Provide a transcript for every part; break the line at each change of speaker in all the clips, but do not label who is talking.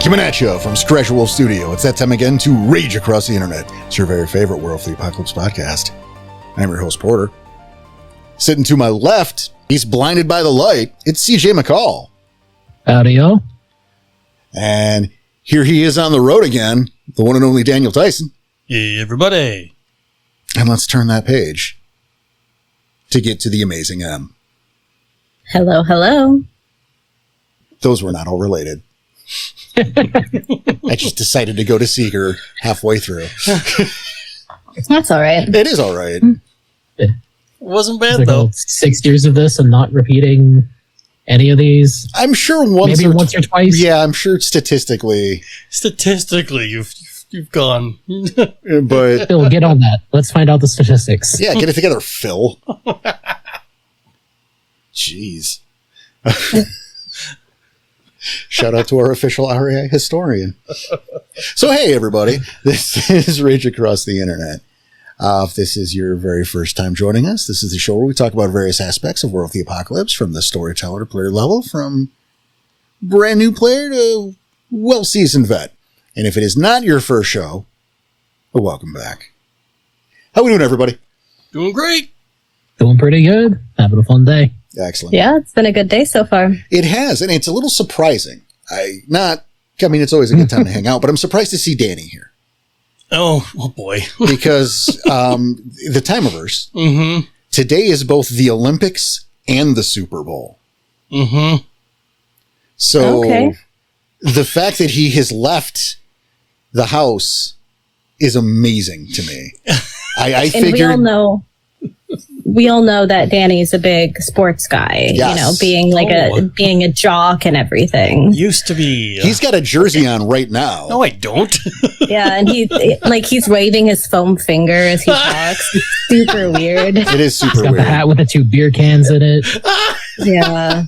Coming at you from Scratch Wolf Studio. It's that time again to rage across the internet. It's your very favorite World of the Apocalypse podcast. I'm your host, Porter. Sitting to my left, he's blinded by the light. It's CJ McCall.
Howdy, y'all.
And here he is on the road again, the one and only Daniel Tyson.
Hey, everybody.
And let's turn that page to get to the amazing M.
Hello, hello.
Those were not all related. I just decided to go to Seeger halfway through.
That's all right.
It is all right.
It wasn't bad,
Like
though.
6 years of this and not repeating any of these.
I'm sure
Maybe once or twice.
Yeah, I'm sure statistically.
Statistically, you've gone.
But
Phil, get on that. Let's find out the statistics.
yeah, get it together, Phil. Jeez. Shout out to our official REI historian. So, hey, everybody. This is Rage Across the Internet. If this is your very first time joining us, this is the show where we talk about various aspects of World of the Apocalypse, from the storyteller to player level, from brand new player to well-seasoned vet. And if it is not your first show, well, welcome back. How we doing, everybody?
Doing great.
Doing pretty good. Having a fun day.
Excellent.
Yeah, it's been a good day so far.
It has, and it's a little surprising. It's always a good time to hang out, but I'm surprised to see Danny here.
Oh boy.
Because the Timeverse,
Mm-hmm.
today is both the Olympics and the Super Bowl.
Mm-hmm.
So
Okay.
the fact that he has left the house is amazing to me. I
And
figured...
we all know that Danny's a big sports guy,
Yes.
you know, being a jock and everything.
Used to be.
He's got a jersey on right now.
No, I don't.
Yeah, and he's waving his foam finger as he talks. It's super weird.
It is super
Got
weird.
the hat with the 2 beer cans in it.
Yeah.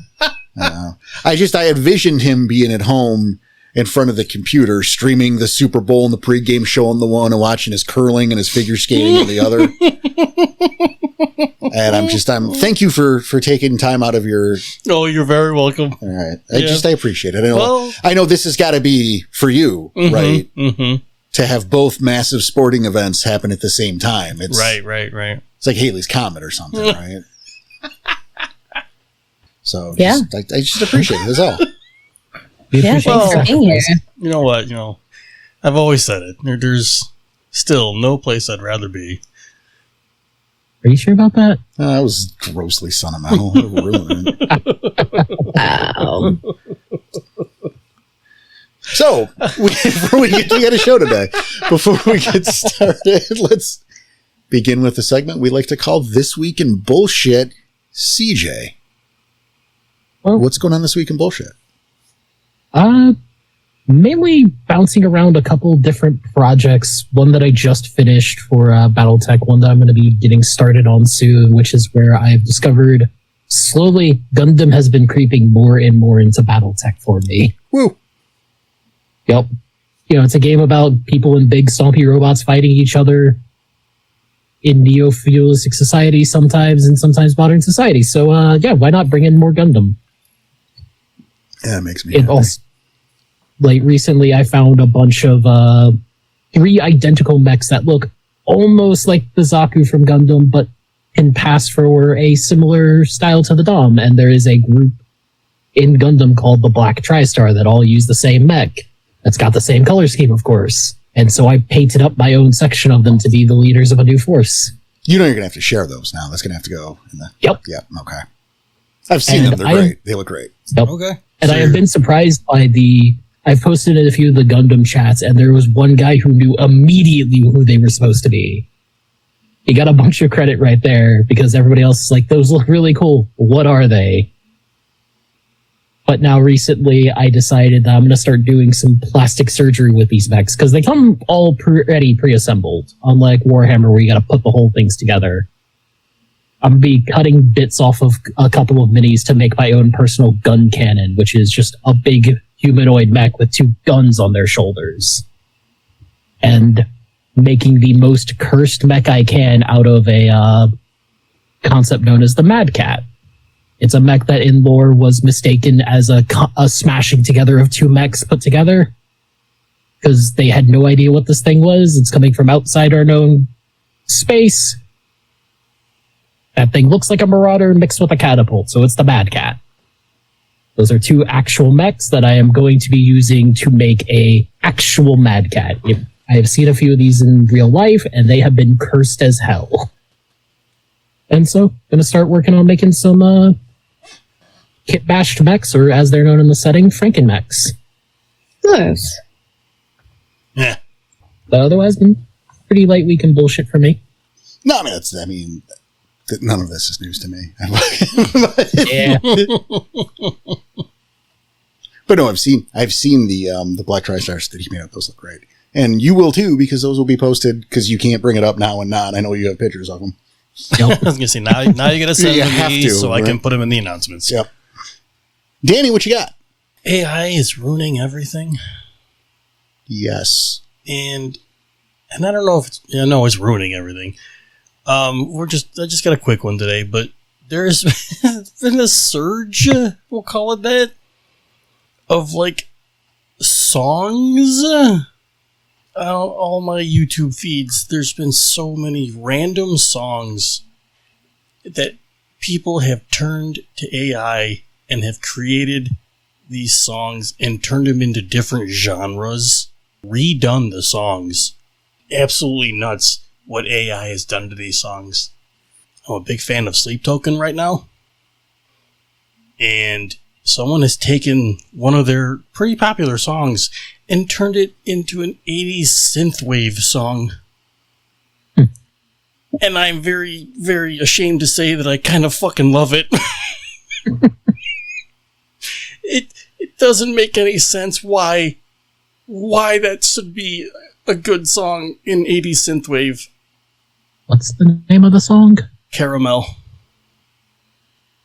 I envisioned him being at home in front of the computer, streaming the Super Bowl and the pregame show on the one, and watching his curling and his figure skating on the other. And thank you for taking time out of your...
Oh, you're very welcome.
All right.
Yeah.
I appreciate it.
Well-
I know this has got to be for you, right?
Mm-hmm.
To have both massive sporting events happen at the same time. It's
Right.
It's like Halley's Comet or something, right? So
Yeah.
I just appreciate it. That's all.
We
Yeah,
appreciate
thanks
the
for being here.
sacrifice.
You know what? I've always said it. There's still no place I'd rather be.
Are you sure about that?
That was grossly sentimental. It ruined it.
Wow.
So, we got a show today. Before we get started, let's begin with the segment we like to call This Week in Bullshit. CJ,
Well-
what's going on this week in bullshit?
Mainly bouncing around a couple different projects. One that I just finished for BattleTech, one that I'm going to be getting started on soon, which is where I've discovered slowly Gundam has been creeping more and more into BattleTech for me.
Woo!
Yep. It's a game about people and big stompy robots fighting each other in neo-feudalistic society sometimes, and sometimes modern society. So, why not bring in more Gundam?
Yeah, it makes me
It
happy.
also, recently I found a bunch of 3 identical mechs that look almost like the Zaku from Gundam, but can pass for a similar style to the Dom. And there is a group in Gundam called the Black TriStar that all use the same mech. That's got the same color scheme, of course. And so I painted up my own section of them to be the leaders of a new force.
You know you're going to have to share those now. That's going to have to go in the...
Yep.
Yep, okay. I've seen
And
them. They're
I am-
great. They look great.
Yep.
Okay.
And I have been surprised by I've posted in a few of the Gundam chats, and there was one guy who knew immediately who they were supposed to be. He got a bunch of credit right there, because everybody else is like, those look really cool. What are they? But now recently, I decided that I'm going to start doing some plastic surgery with these mechs, because they come all already pre-assembled, unlike Warhammer, where you got to put the whole things together. I'm going to be cutting bits off of a couple of minis to make my own personal gun cannon, which is just a big humanoid mech with 2 guns on their shoulders. And making the most cursed mech I can out of a concept known as the Mad Cat. It's a mech that in lore was mistaken as a smashing together of 2 mechs put together. because they had no idea what this thing was. It's coming from outside our known space. That thing looks like a Marauder mixed with a catapult, so it's the Mad Cat. Those are two actual mechs that I am going to be using to make a actual Mad Cat. I have seen a few of these in real life, and they have been cursed as hell. And so, I'm going to start working on making some kit bashed mechs, or as they're known in the setting, Franken mechs.
Nice.
Yeah.
But otherwise, been pretty light week and bullshit for me.
No, I mean, none of this is news to me.
Yeah.
But no, I've seen the Black TriStars that he made up. Those look great. And you will too, because those will be posted, because you can't bring it up now and not. I know you have pictures of them.
I was going to say, now you got to send
You
them
have
to me
to,
so
right?
I can put them in the announcements.
Yep. Danny, what you got?
AI is ruining everything.
Yes.
And I don't know if it's ruining everything. I just got a quick one today, but there's been a surge, we'll call it that, of like songs. All my YouTube feeds, there's been so many random songs that people have turned to AI and have created these songs and turned them into different genres, redone the songs. Absolutely nuts what AI has done to these songs. I'm a big fan of Sleep Token right now. And someone has taken one of their pretty popular songs and turned it into an 80s synthwave song. And I'm very, very ashamed to say that I kind of fucking love it. It doesn't make any sense why that should be a good song in 80s synthwave.
What's the name of the song?
Caramel.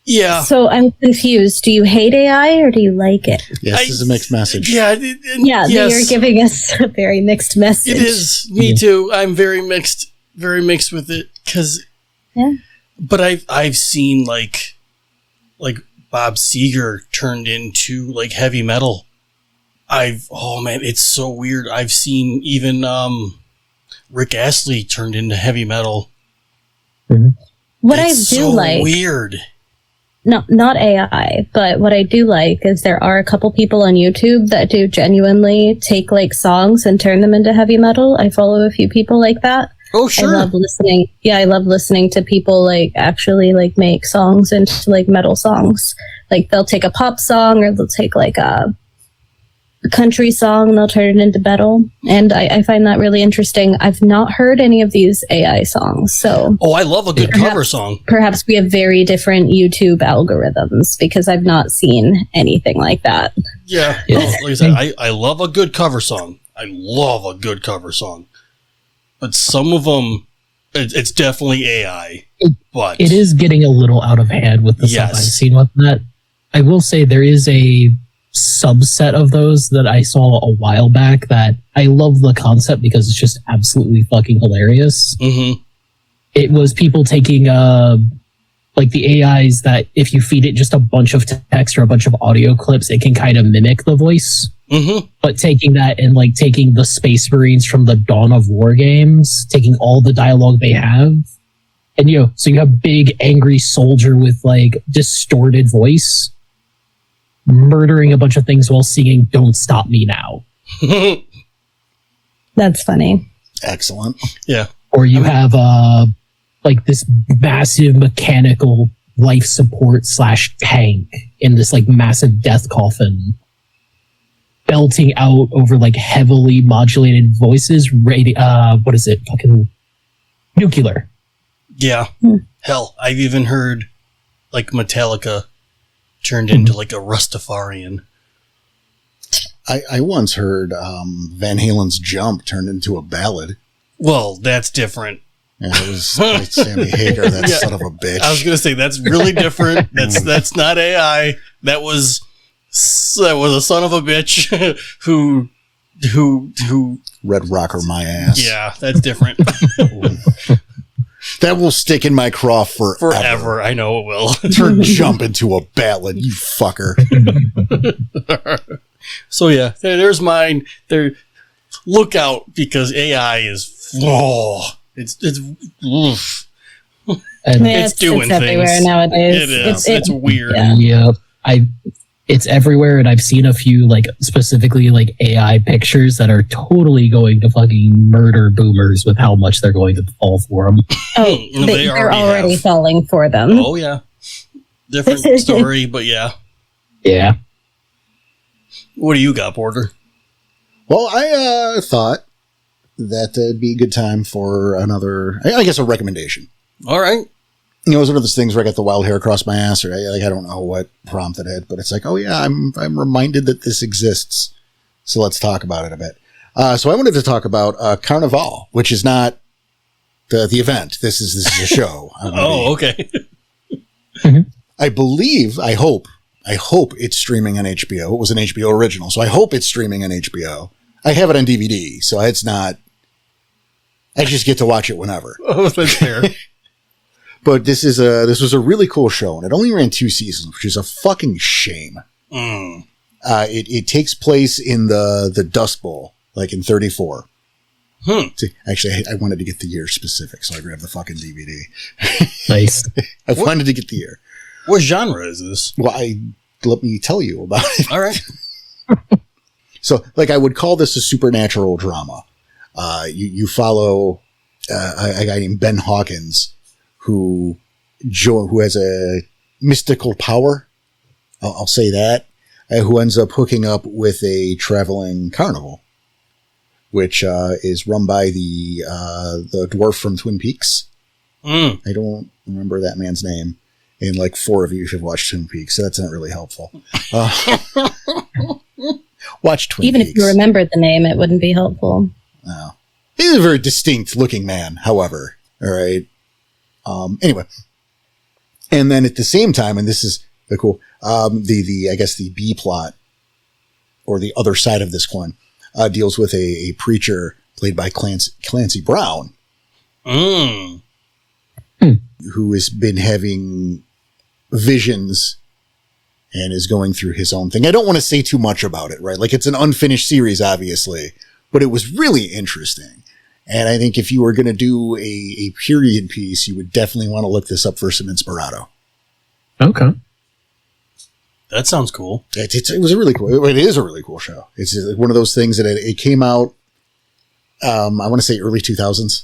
Yeah.
So I'm confused. Do you hate AI or do you like it?
Yes, this is a mixed message.
Yeah.
Yeah,
yes,
you're giving us a very mixed message.
it is. Me too. I'm very mixed with it because.
Yeah.
But I've seen like Bob Seger turned into like heavy metal. Oh man, it's so weird. I've seen even Rick Astley turned into heavy metal.
What
It's
I do
so
like,
weird.
no, not AI, but what I do like is there are a couple people on YouTube that do genuinely take like songs and turn them into heavy metal. I follow a few people like that.
Oh sure.
I love listening. Yeah, I love listening to people like actually like make songs into like metal songs. Like they'll take a pop song or they'll take like a country song and they'll turn it into metal. And I find that really interesting. I've not heard any of these AI songs, so
Oh, I love a good cover song.
perhaps we have very different YouTube algorithms because I've not seen anything like that.
Yeah.
Yeah.
Well, like I said, I love a good cover song. I love a good cover song. But some of them, it's definitely AI. But
It is getting a little out of hand with the stuff
Yes.
I've seen with that. I will say there is a subset of those that I saw a while back that I love the concept because it's just absolutely fucking hilarious.
Mm-hmm.
It was people taking like the AIs that if you feed it just a bunch of text or a bunch of audio clips, it can kind of mimic the voice.
Mm-hmm.
But taking that and like taking the Space Marines from the Dawn of War games, taking all the dialogue they have, and so you have big angry soldier with like distorted voice murdering a bunch of things while singing "Don't Stop Me Now."
That's funny.
Excellent.
Yeah.
Or you have like this massive mechanical life support / tank in this like massive death coffin belting out over like heavily modulated voices. What is it? Fucking nuclear.
Yeah. Hell, I've even heard like Metallica turned into like a Rastafarian.
I once heard Van Halen's Jump turned into a ballad.
Well, that's different.
And it was like Sammy Hagar, that
Yeah.
son of a bitch.
I was gonna say that's really different. That's not AI. That was a son of a bitch who
Red Rocker my ass.
yeah, that's different.
That will stick in my craw forever.
Forever. I know it will.
Turn Jump into a ballad, you fucker.
So yeah, there's mine. There look out because AI is it's oof.
And
It's doing
everywhere
things.
nowadays.
It is. It's weird.
Yeah.
yeah, it's everywhere, and I've seen a few like specifically like AI pictures that are totally going to fucking murder boomers with how much they're going to fall for them.
Oh,
No,
they're already
have.
falling for them.
Oh yeah, different story, but yeah.
Yeah,
What do you got, Porter?
Well, I thought that it'd be a good time for another, I guess, a recommendation.
All right.
You know, it was one of those things where I got the wild hair across my ass, or I don't know what prompted it, but it's like, oh yeah, I'm reminded that this exists. So let's talk about it a bit. So I wanted to talk about Carnival, which is not the event. This is a show.
Oh, okay.
I hope it's streaming on HBO. It was an HBO original, so I hope it's streaming on HBO. I have it on DVD, so it's not. I just get to watch it whenever.
Oh, that's fair.
But this was a really cool show, and it only ran 2 seasons, which is a fucking shame.
Mm.
It takes place in the Dust Bowl, like in 34. Actually, I wanted to get the year specific, so I grabbed the fucking DVD.
nice.
I wanted to get the year.
What genre is this?
Well, let me tell you about it.
All right.
So, like, I would call this a supernatural drama. You follow a guy named Ben Hawkins, who has a mystical power. I'll say that. Who ends up hooking up with a traveling carnival, which is run by the dwarf from Twin Peaks.
Mm.
I don't remember that man's name. And like 4 of you should watch Twin Peaks, so that's not really helpful. Watch Twin
Even
Peaks.
if you remembered the name, it wouldn't be helpful.
No. He's a very distinct looking man, however. All right. Anyway. And then at the same time, and this is the cool, I guess the B plot, or the other side of this coin, deals with a preacher played by Clancy Brown,
Mm.
who has been having visions and is going through his own thing. I don't want to say too much about it, right? Like, it's an unfinished series, obviously, but it was really interesting. And I think if you were going to do a period piece, you would definitely want to look this up for some inspirato.
Okay.
That sounds cool.
It was a really cool, it is a really cool show. It's one of those things that it came out, I want to say early 2000s.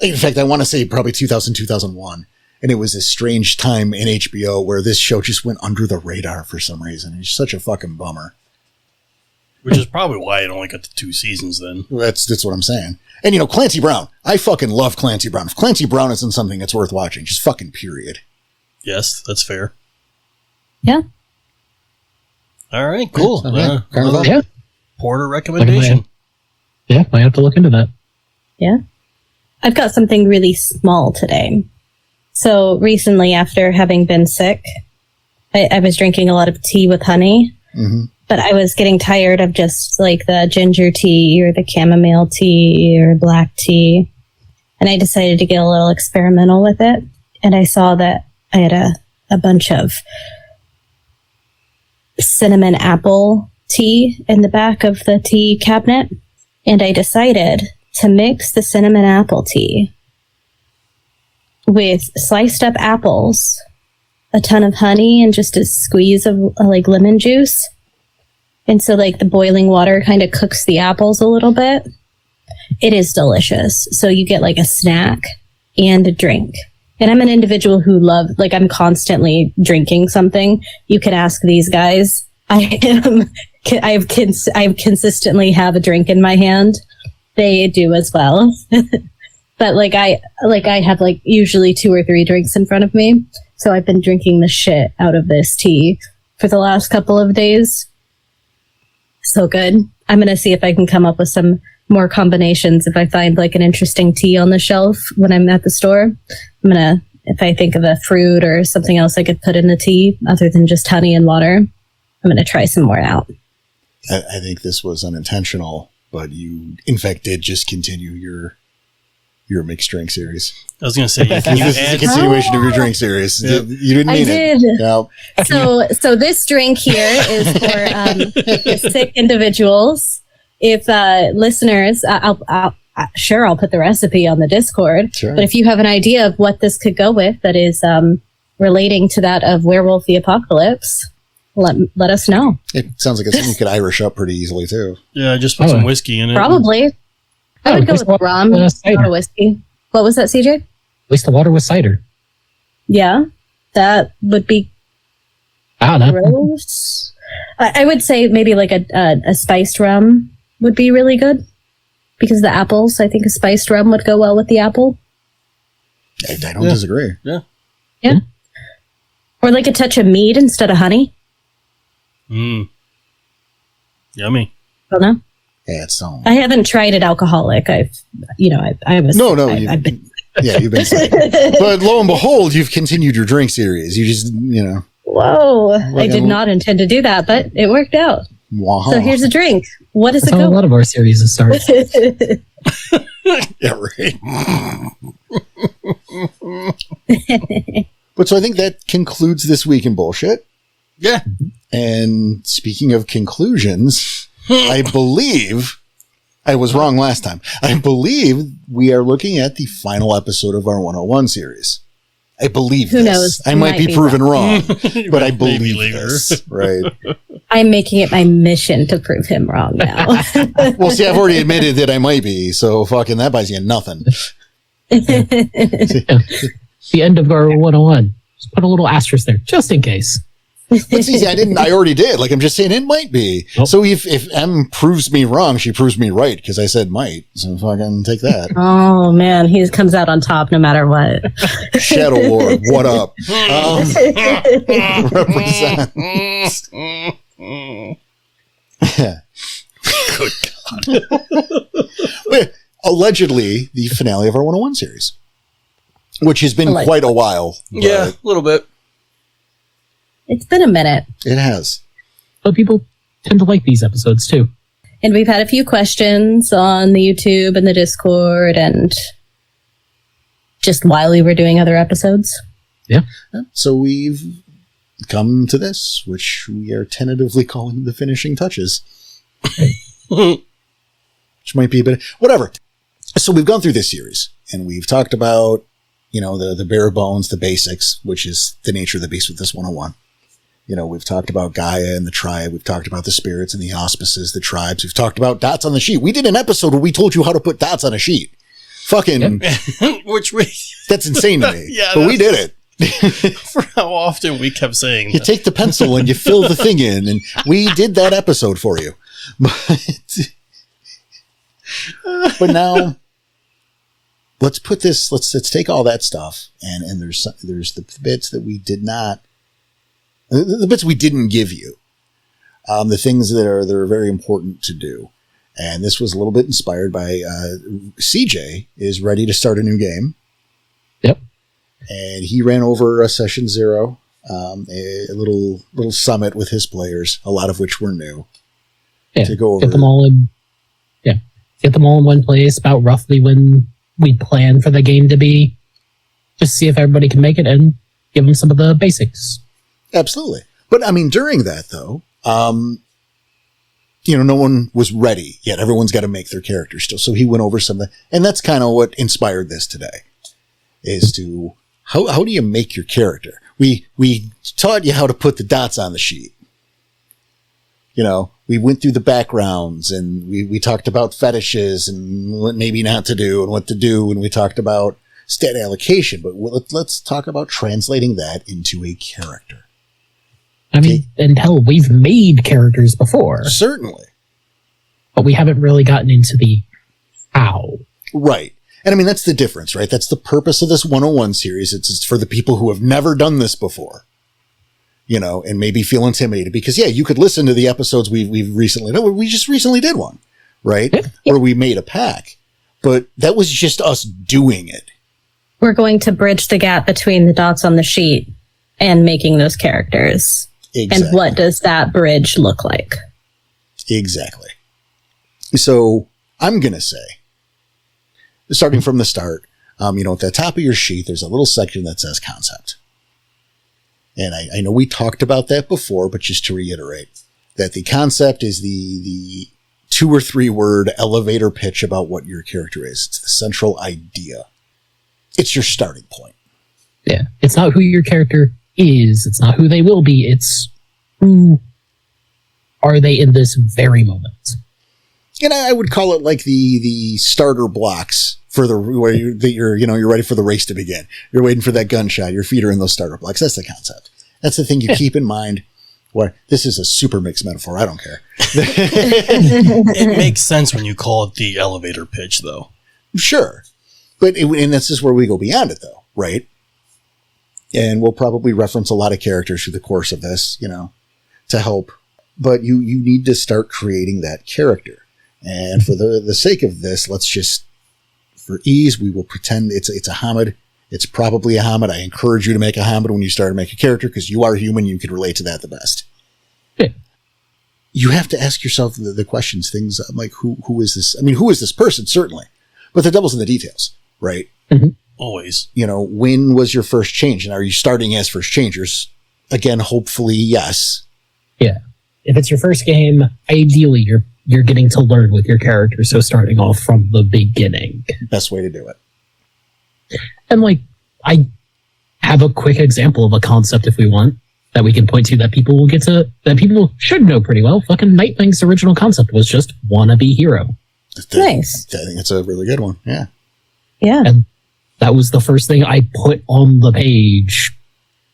In fact, I want to say probably 2000, 2001. And it was a strange time in HBO where this show just went under the radar for some reason. It's such a fucking bummer.
Which is probably why it only got to 2 seasons then.
That's what I'm saying. And, you know, Clancy Brown. I fucking love Clancy Brown. If Clancy Brown isn't something that's worth watching, just fucking period.
Yes, that's fair.
Yeah.
All right, cool.
Yeah, Carnival.
Yeah.
Porter recommendation.
Yeah, I have to look into that.
Yeah. I've got something really small today. So recently, after having been sick, I was drinking a lot of tea with honey, but I was getting tired of just like the ginger tea or the chamomile tea or black tea. And I decided to get a little experimental with it. And I saw that I had a bunch of cinnamon apple tea in the back of the tea cabinet. And I decided to mix the cinnamon apple tea with sliced up apples, a ton of honey, and just a squeeze of like lemon juice. And so like the boiling water kind of cooks the apples a little bit. It is delicious. So you get like a snack and a drink. And I'm an individual who I'm constantly drinking something. You can ask these guys. I consistently have a drink in my hand. They do as well. But I have like usually 2 or 3 drinks in front of me. So I've been drinking the shit out of this tea for the last couple of days. So good. I'm going to see if I can come up with some more combinations. If I find like an interesting tea on the shelf when I'm at the store, if I think of a fruit or something else I could put in the tea other than just honey and water, I'm going to try some more out.
I think this was unintentional, but you, in fact, did just continue your mixed drink series.
I was going to say, can you
This is a
add
continuation of your drink series.
Yep.
You didn't mean
did.
it. No.
So this drink here is for the sick individuals. if listeners, I'll put the recipe on the Discord.
Sure.
But if you have an idea of what this could go with that is relating to that of Werewolf the Apocalypse, let us know.
It sounds like it's something you could Irish up pretty easily too.
Yeah, just put some whiskey in it.
Probably. I would go
waste
with
the
rum,
water with
not
cider.
a whiskey. What was that, CJ?
Waste the water with cider.
Yeah, that would be
I don't know.
gross. I would say maybe like a spiced rum would be really good because the apples. I think a spiced rum would go well with the apple.
I don't disagree.
Yeah. Or like a touch of mead instead of honey.
Yummy.
Don't know.
Yeah, it's so.
I haven't tried it alcoholic. I was I've been.
Yeah, you've been saying. But lo and behold, you've continued your drink series. You just,
Whoa! I
Like
did not intend to do that, but it worked out.
wow.
So here's a drink. What does
That's
it
how a
go?
lot of our series start.
Yeah, right. But so I think that concludes this week in bullshit.
Yeah.
And speaking of conclusions, I believe I was wrong last time. I believe we are looking at the final episode of our 101 series. I believe
Who
this.
knows?
I might be proven wrong, but I
Maybe
believe
later.
this. Right.
I'm making it my mission to prove him wrong now.
Well, see, I've already admitted that I might be, so fucking that buys you nothing.
The end of our 101. Just put a little asterisk there, just in case.
But see, I already did. Like, I'm just saying it might be.
Nope.
So if M proves me wrong, she proves me right because I said might. So fucking take that.
Oh man, he comes out on top no matter what.
Shadow Lord, what up? Represent. Good God. Wait, allegedly, the finale of our 101 series, which has been quite a while.
Yeah, a little bit.
It's been a minute.
It has.
But people tend to like these episodes too.
And we've had a few questions on the YouTube and the Discord and just while we were doing other episodes.
Yeah.
So we've come to this, which we are tentatively calling the finishing touches. Which might be a bit, whatever. So we've gone through this series and we've talked about, the bare bones, the basics, which is the nature of the beast with this 101. We've talked about Gaia and the tribe. We've talked about the spirits and the auspices, the tribes. We've talked about dots on the sheet. We did an episode where we told you how to put dots on a sheet. Fucking,
Which we,
that's insane to me.
Yeah,
but we did it.
for how often we kept saying
You take the pencil and you fill the thing in, and we did that episode for you. But now, let's put this. Let's take all that stuff, and there's the bits that we did not, the bits we didn't give you, the things that are very important to do. And this was a little bit inspired by CJ is ready to start a new game.
Yep.
And he ran over a session 0, a little summit with his players, a lot of which were new.
Yeah.
To go over.
Get them all in. Yeah. Get them all in one place about roughly when we plan for the game to be. Just see if everybody can make it and give them some of the basics.
Absolutely. But I mean, during that though, no one was ready yet. Everyone's got to make their character still. So he went over some of the, and that's kind of what inspired this today is to, how do you make your character? We taught you how to put the dots on the sheet. We went through the backgrounds and we talked about fetishes and what maybe not to do and what to do. And we talked about stat allocation, but let's talk about translating that into a character.
I mean, and hell, we've made characters before,
Certainly.
but we haven't really gotten into the how.
Right. And I mean, that's the difference, right? That's the purpose of this 101 series. It's for the people who have never done this before, and maybe feel intimidated because, you could listen to the episodes we've recently done. We just recently did one, right?
Yeah.
Where we made a pack, but that was just us doing it.
We're going to bridge the gap between the dots on the sheet and making those characters.
Exactly.
And what does that bridge look like?
Exactly. So I'm going to say, starting from the start, at the top of your sheet, there's a little section that says concept. And I know we talked about that before, but just to reiterate that the concept is the 2 or 3 word elevator pitch about what your character is. It's the central idea. It's your starting point.
Yeah. It's not who your character is. It's not who they will be. It's who are they in this very moment.
And I would call it like the starter blocks for where you're ready for the race to begin. You're waiting for that gunshot. Your feet are in those starter blocks. That's the concept. That's the thing you keep in mind. Where this is a super mixed metaphor. I don't care.
It makes sense when you call it the elevator pitch, though.
Sure. And this is where we go beyond it, though, right? And we'll probably reference a lot of characters through the course of this, to help. But you need to start creating that character. And for the sake of this, let's just, for ease, we will pretend it's a Hamid. It's probably a Hamid. I encourage you to make a Hamid when you start to make a character because you are human. You can relate to that the best.
Yeah.
You have to ask yourself the questions, things like, who is this? I mean, who is this person? Certainly. But the devil's in the details, right?
Mm-hmm.
Always.
When was your first change? And are you starting as first changers? Again, hopefully, yes.
Yeah. If it's your first game, ideally you're getting to learn with your character, so starting off from the beginning.
Best way to do it.
And I have a quick example of a concept if we want that we can point to that people people should know pretty well. Fucking Nightwing's original concept was just wannabe hero.
Nice.
I think it's a really good one. Yeah.
Yeah.
And that was the first thing I put on the page,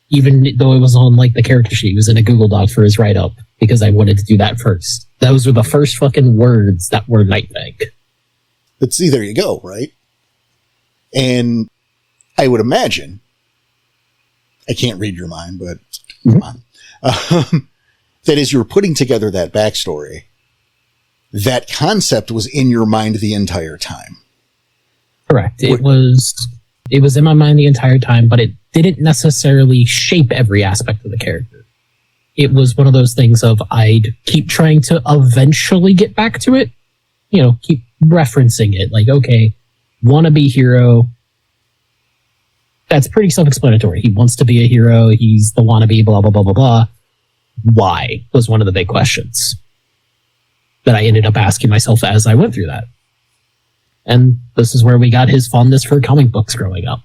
even though it was on the character sheet. It was in a Google Doc for his write-up because I wanted to do that first. Those were the first fucking words that were Nightwing.
But see, there you go, right? And I would imagine, I can't read your mind, but come on. That as you were putting together that backstory, that concept was in your mind the entire time.
Correct. It was in my mind the entire time, but it didn't necessarily shape every aspect of the character. It was one of those things of I'd keep trying to eventually get back to it, keep referencing it. Okay, wannabe hero. That's pretty self-explanatory. He wants to be a hero. He's the wannabe, blah, blah, blah, blah, blah. Why was one of the big questions that I ended up asking myself as I went through that. And this is where we got his fondness for comic books growing up.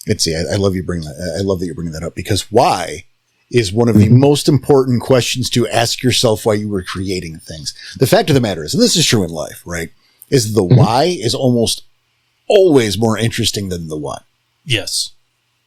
I love you bringing that. I love that you're bringing that up because why is one of the most important questions to ask yourself while you were creating things. The fact of the matter is, and this is true in life, right? Is the why is almost always more interesting than the what.
Yes.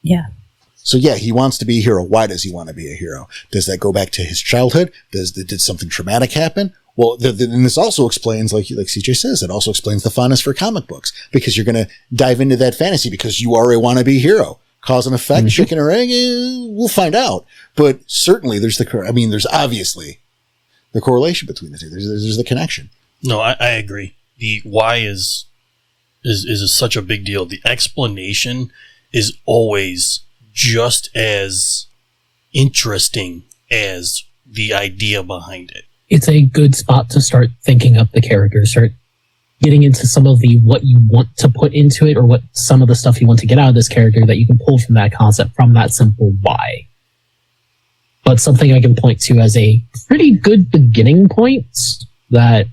Yeah.
So yeah, he wants to be a hero. Why does he want to be a hero? Does that go back to his childhood? Did something traumatic happen? Well, then this also explains, like CJ says, it also explains the fondness for comic books because you're going to dive into that fantasy because you are a wannabe hero. Cause and effect, chicken or egg, we'll find out. But certainly there's obviously the correlation between the two. There's the connection.
No, I agree. The why is such a big deal. The explanation is always just as interesting as the idea behind it.
It's a good spot to start thinking up the character, start getting into some of the what you want to put into it or what some of the stuff you want to get out of this character that you can pull from that concept, from that simple why. But something I can point to as a pretty good beginning point that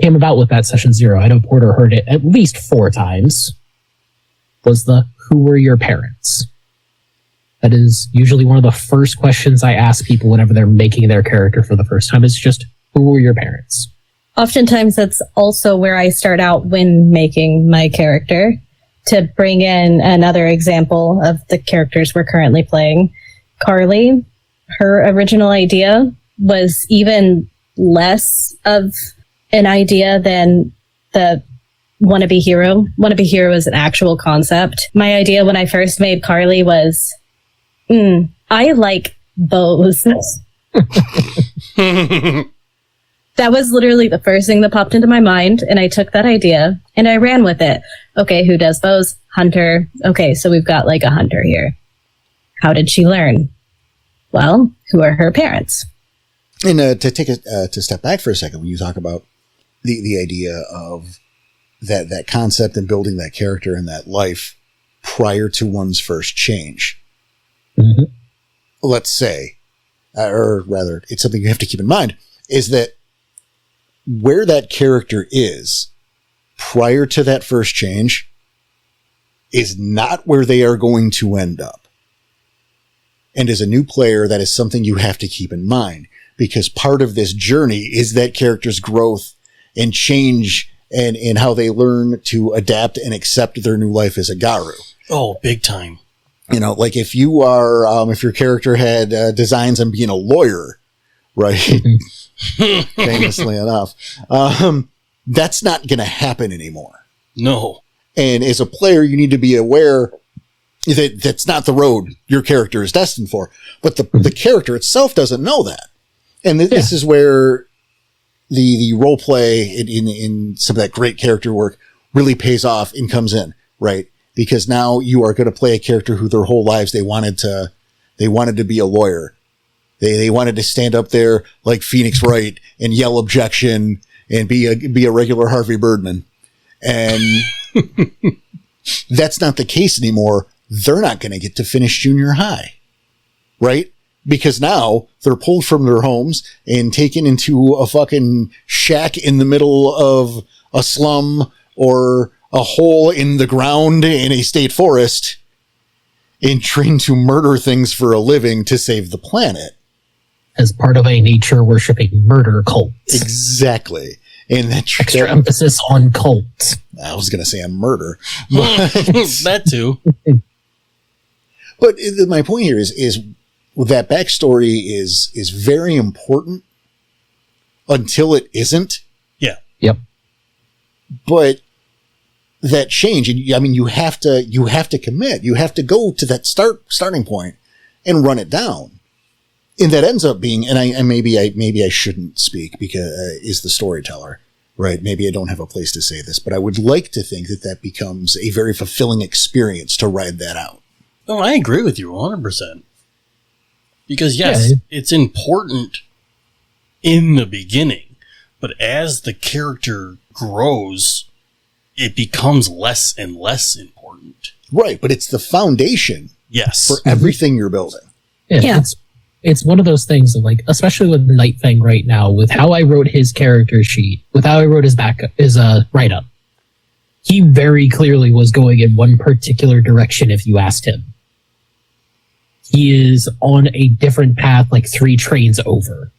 came about with that session 0, I know Porter heard it at least 4 times, was the who were your parents? That is usually one of the first questions I ask people whenever they're making their character for the first time. It's just, who were your parents?
Oftentimes that's also where I start out when making my character. To bring in another example of the characters we're currently playing, Carly, her original idea was even less of an idea than the wannabe hero. Wannabe hero is an actual concept. My idea when I first made Carly was, I like bows. That was literally the first thing that popped into my mind, and I took that idea and I ran with it. Okay, who does bows? Hunter. Okay, so we've got a hunter here. How did she learn? Well, who are her parents?
And to take to step back for a second, when you talk about the idea of that concept and building that character and that life prior to one's first change, let's say, or rather, it's something you have to keep in mind, is that where that character is prior to that first change is not where they are going to end up. And as a new player, that is something you have to keep in mind, because part of this journey is that character's growth and change and how they learn to adapt and accept their new life as a Garu.
Oh, big time.
You know, like if you are, if your character had designs on being a lawyer, right? Famously enough, that's not going to happen anymore.
No.
And as a player, you need to be aware that that's not the road your character is destined for. But the character itself doesn't know that. And this is where the role play in some of that great character work really pays off and comes in, right? Because now you are going to play a character who their whole lives they wanted to be a lawyer. They wanted to stand up there like Phoenix Wright and yell objection and be a regular Harvey Birdman. And that's not the case anymore. They're not going to get to finish junior high, right? Because now they're pulled from their homes and taken into a fucking shack in the middle of a slum or a hole in the ground in a state forest and trained to murder things for a living to save the planet.
As part of a nature worshipping murder cult.
Exactly. And
extra emphasis on cult.
I was going to say on murder.
That too.
But my point here is that backstory is very important until it isn't.
Yeah.
Yep.
But that change, and I mean, you have to commit. You have to go to that starting point and run it down. And that ends up being, and maybe I shouldn't speak because is the storyteller, right? Maybe I don't have a place to say this, but I would like to think that becomes a very fulfilling experience to ride that out.
Oh, I agree with you 100%. Because yes, it's important in the beginning, but as the character grows, it becomes less and less important.
Right, but it's the foundation.
Yes.
For everything you're building.
Yeah. It's one of those things of like, especially with Night Fang right now, with how I wrote his character sheet, with how I wrote his write-up, he very clearly was going in one particular direction if you asked him. He is on a different path, like 3 trains over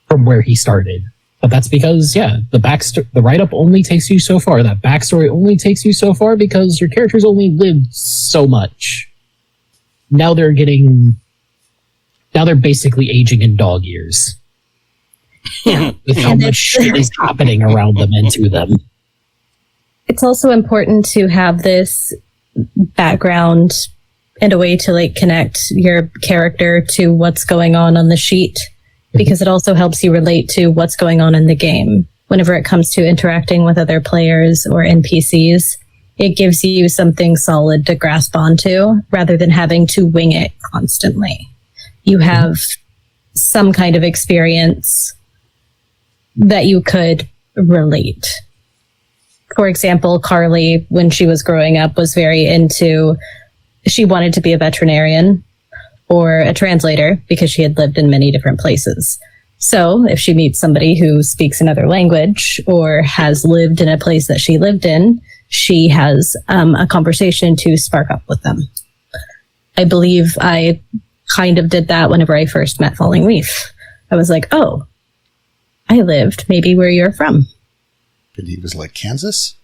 from where he started. But that's because, the write-up only takes you so far. That backstory only takes you so far because your characters only lived so much. Now they're basically aging in dog years. With how much shit is happening around them and to them.
It's also important to have this background and a way to like connect your character to what's going on the sheet, because it also helps you relate to what's going on in the game. Whenever it comes to interacting with other players or NPCs, it gives you something solid to grasp onto rather than having to wing it constantly. You have some kind of experience that you could relate. For example, Carly, when she was growing up, was very she wanted to be a veterinarian or a translator because she had lived in many different places. So if she meets somebody who speaks another language or has lived in a place that she lived in, she has a conversation to spark up with them. I believe I kind of did that whenever I first met Falling Leaf. I was like, oh, I lived maybe where you're from.
And he was like, Kansas?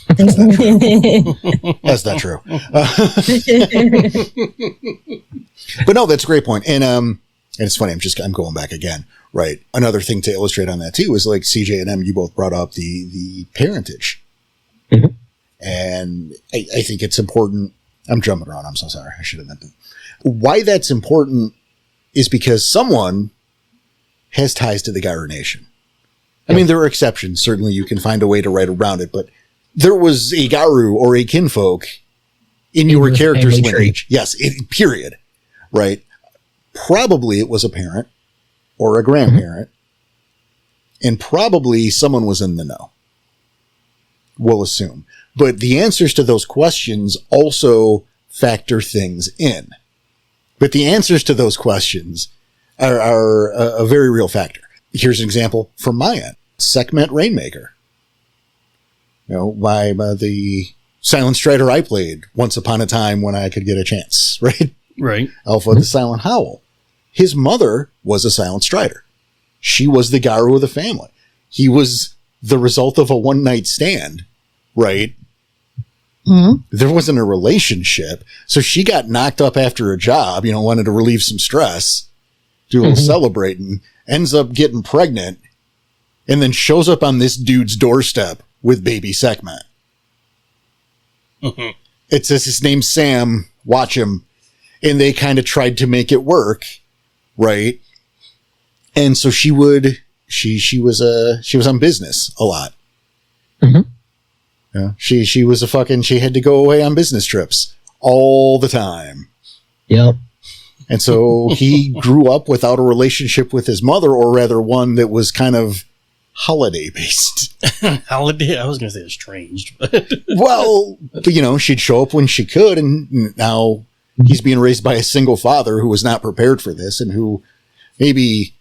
That's not true. But no, that's a great point. And it's funny, I'm going back again, right? Another thing to illustrate on that too is like CJ and M, you both brought up the parentage. Mm-hmm. And I think it's important. I'm jumping around. I'm so sorry. I should have meant that. Why that's important is because someone has ties to the Garu Nation. I mean, there are exceptions. Certainly you can find a way to write around it, but there was a Garu or a kinfolk in your character's lineage. Yes, period. Right? Probably it was a parent or a grandparent, and probably someone was in the know. We'll assume. But the answers to those questions also factor things in. But the answers to those questions are a very real factor. here's an example from my end. Sekhmet Rainmaker. By the Silent Strider I played once upon a time when I could get a chance, right?
Right.
Alpha the Silent Howl. His mother was a Silent Strider. She was the Garu of the family. He was the result of a one-night stand, right?
Mhm.
There wasn't a relationship. So she got knocked up after a job, wanted to relieve some stress, do a little celebrating, ends up getting pregnant, and then shows up on this dude's doorstep with baby Sekhmet. It says his name's Sam, watch him. And they kind of tried to make it work, right? And so she was on business a lot. She was she had to go away on business trips all the time.
Yep.
And so he grew up without a relationship with his mother, or rather one that was kind of holiday based.
Holiday? I was going to say estranged, but
Well, she'd show up when she could, and now he's being raised by a single father who was not prepared for this, and who maybe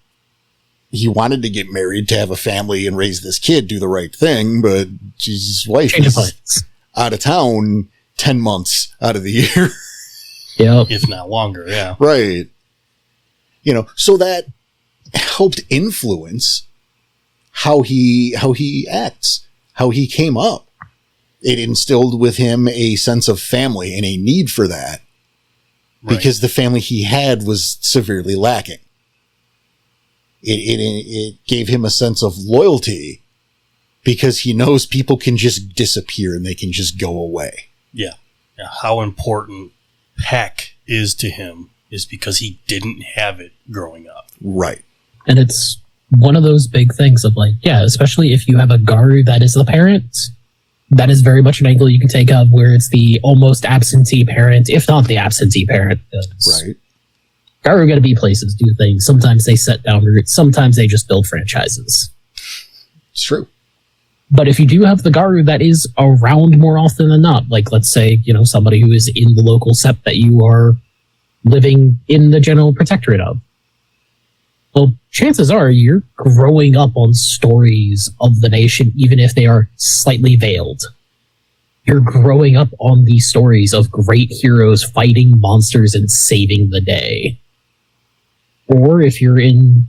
he wanted to get married to have a family and raise this kid, do the right thing, but his wife
Change of
is
plans.
out of town 10 months out of the year.
Yep.
if not longer, yeah.
Right. So that helped influence how he acts, how he came up. It instilled with him a sense of family and a need for that, because the family he had was severely lacking. It gave him a sense of loyalty, because he knows people can just disappear and they can just go away.
Yeah. How important Peck is to him is because he didn't have it growing up.
Right.
And it's one of those big things of especially if you have a Garu that is the parent, that is very much an angle you can take of where it's the almost absentee parent, if not the absentee parent.
Right.
Garu got to be places, do things. Sometimes they set down roots. Sometimes they just build franchises.
It's true.
But if you do have the Garu that is around more often than not, let's say, somebody who is in the local sept that you are living in the general protectorate of, well, chances are you're growing up on stories of the nation, even if they are slightly veiled. You're growing up on these stories of great heroes fighting monsters and saving the day. Or if you're in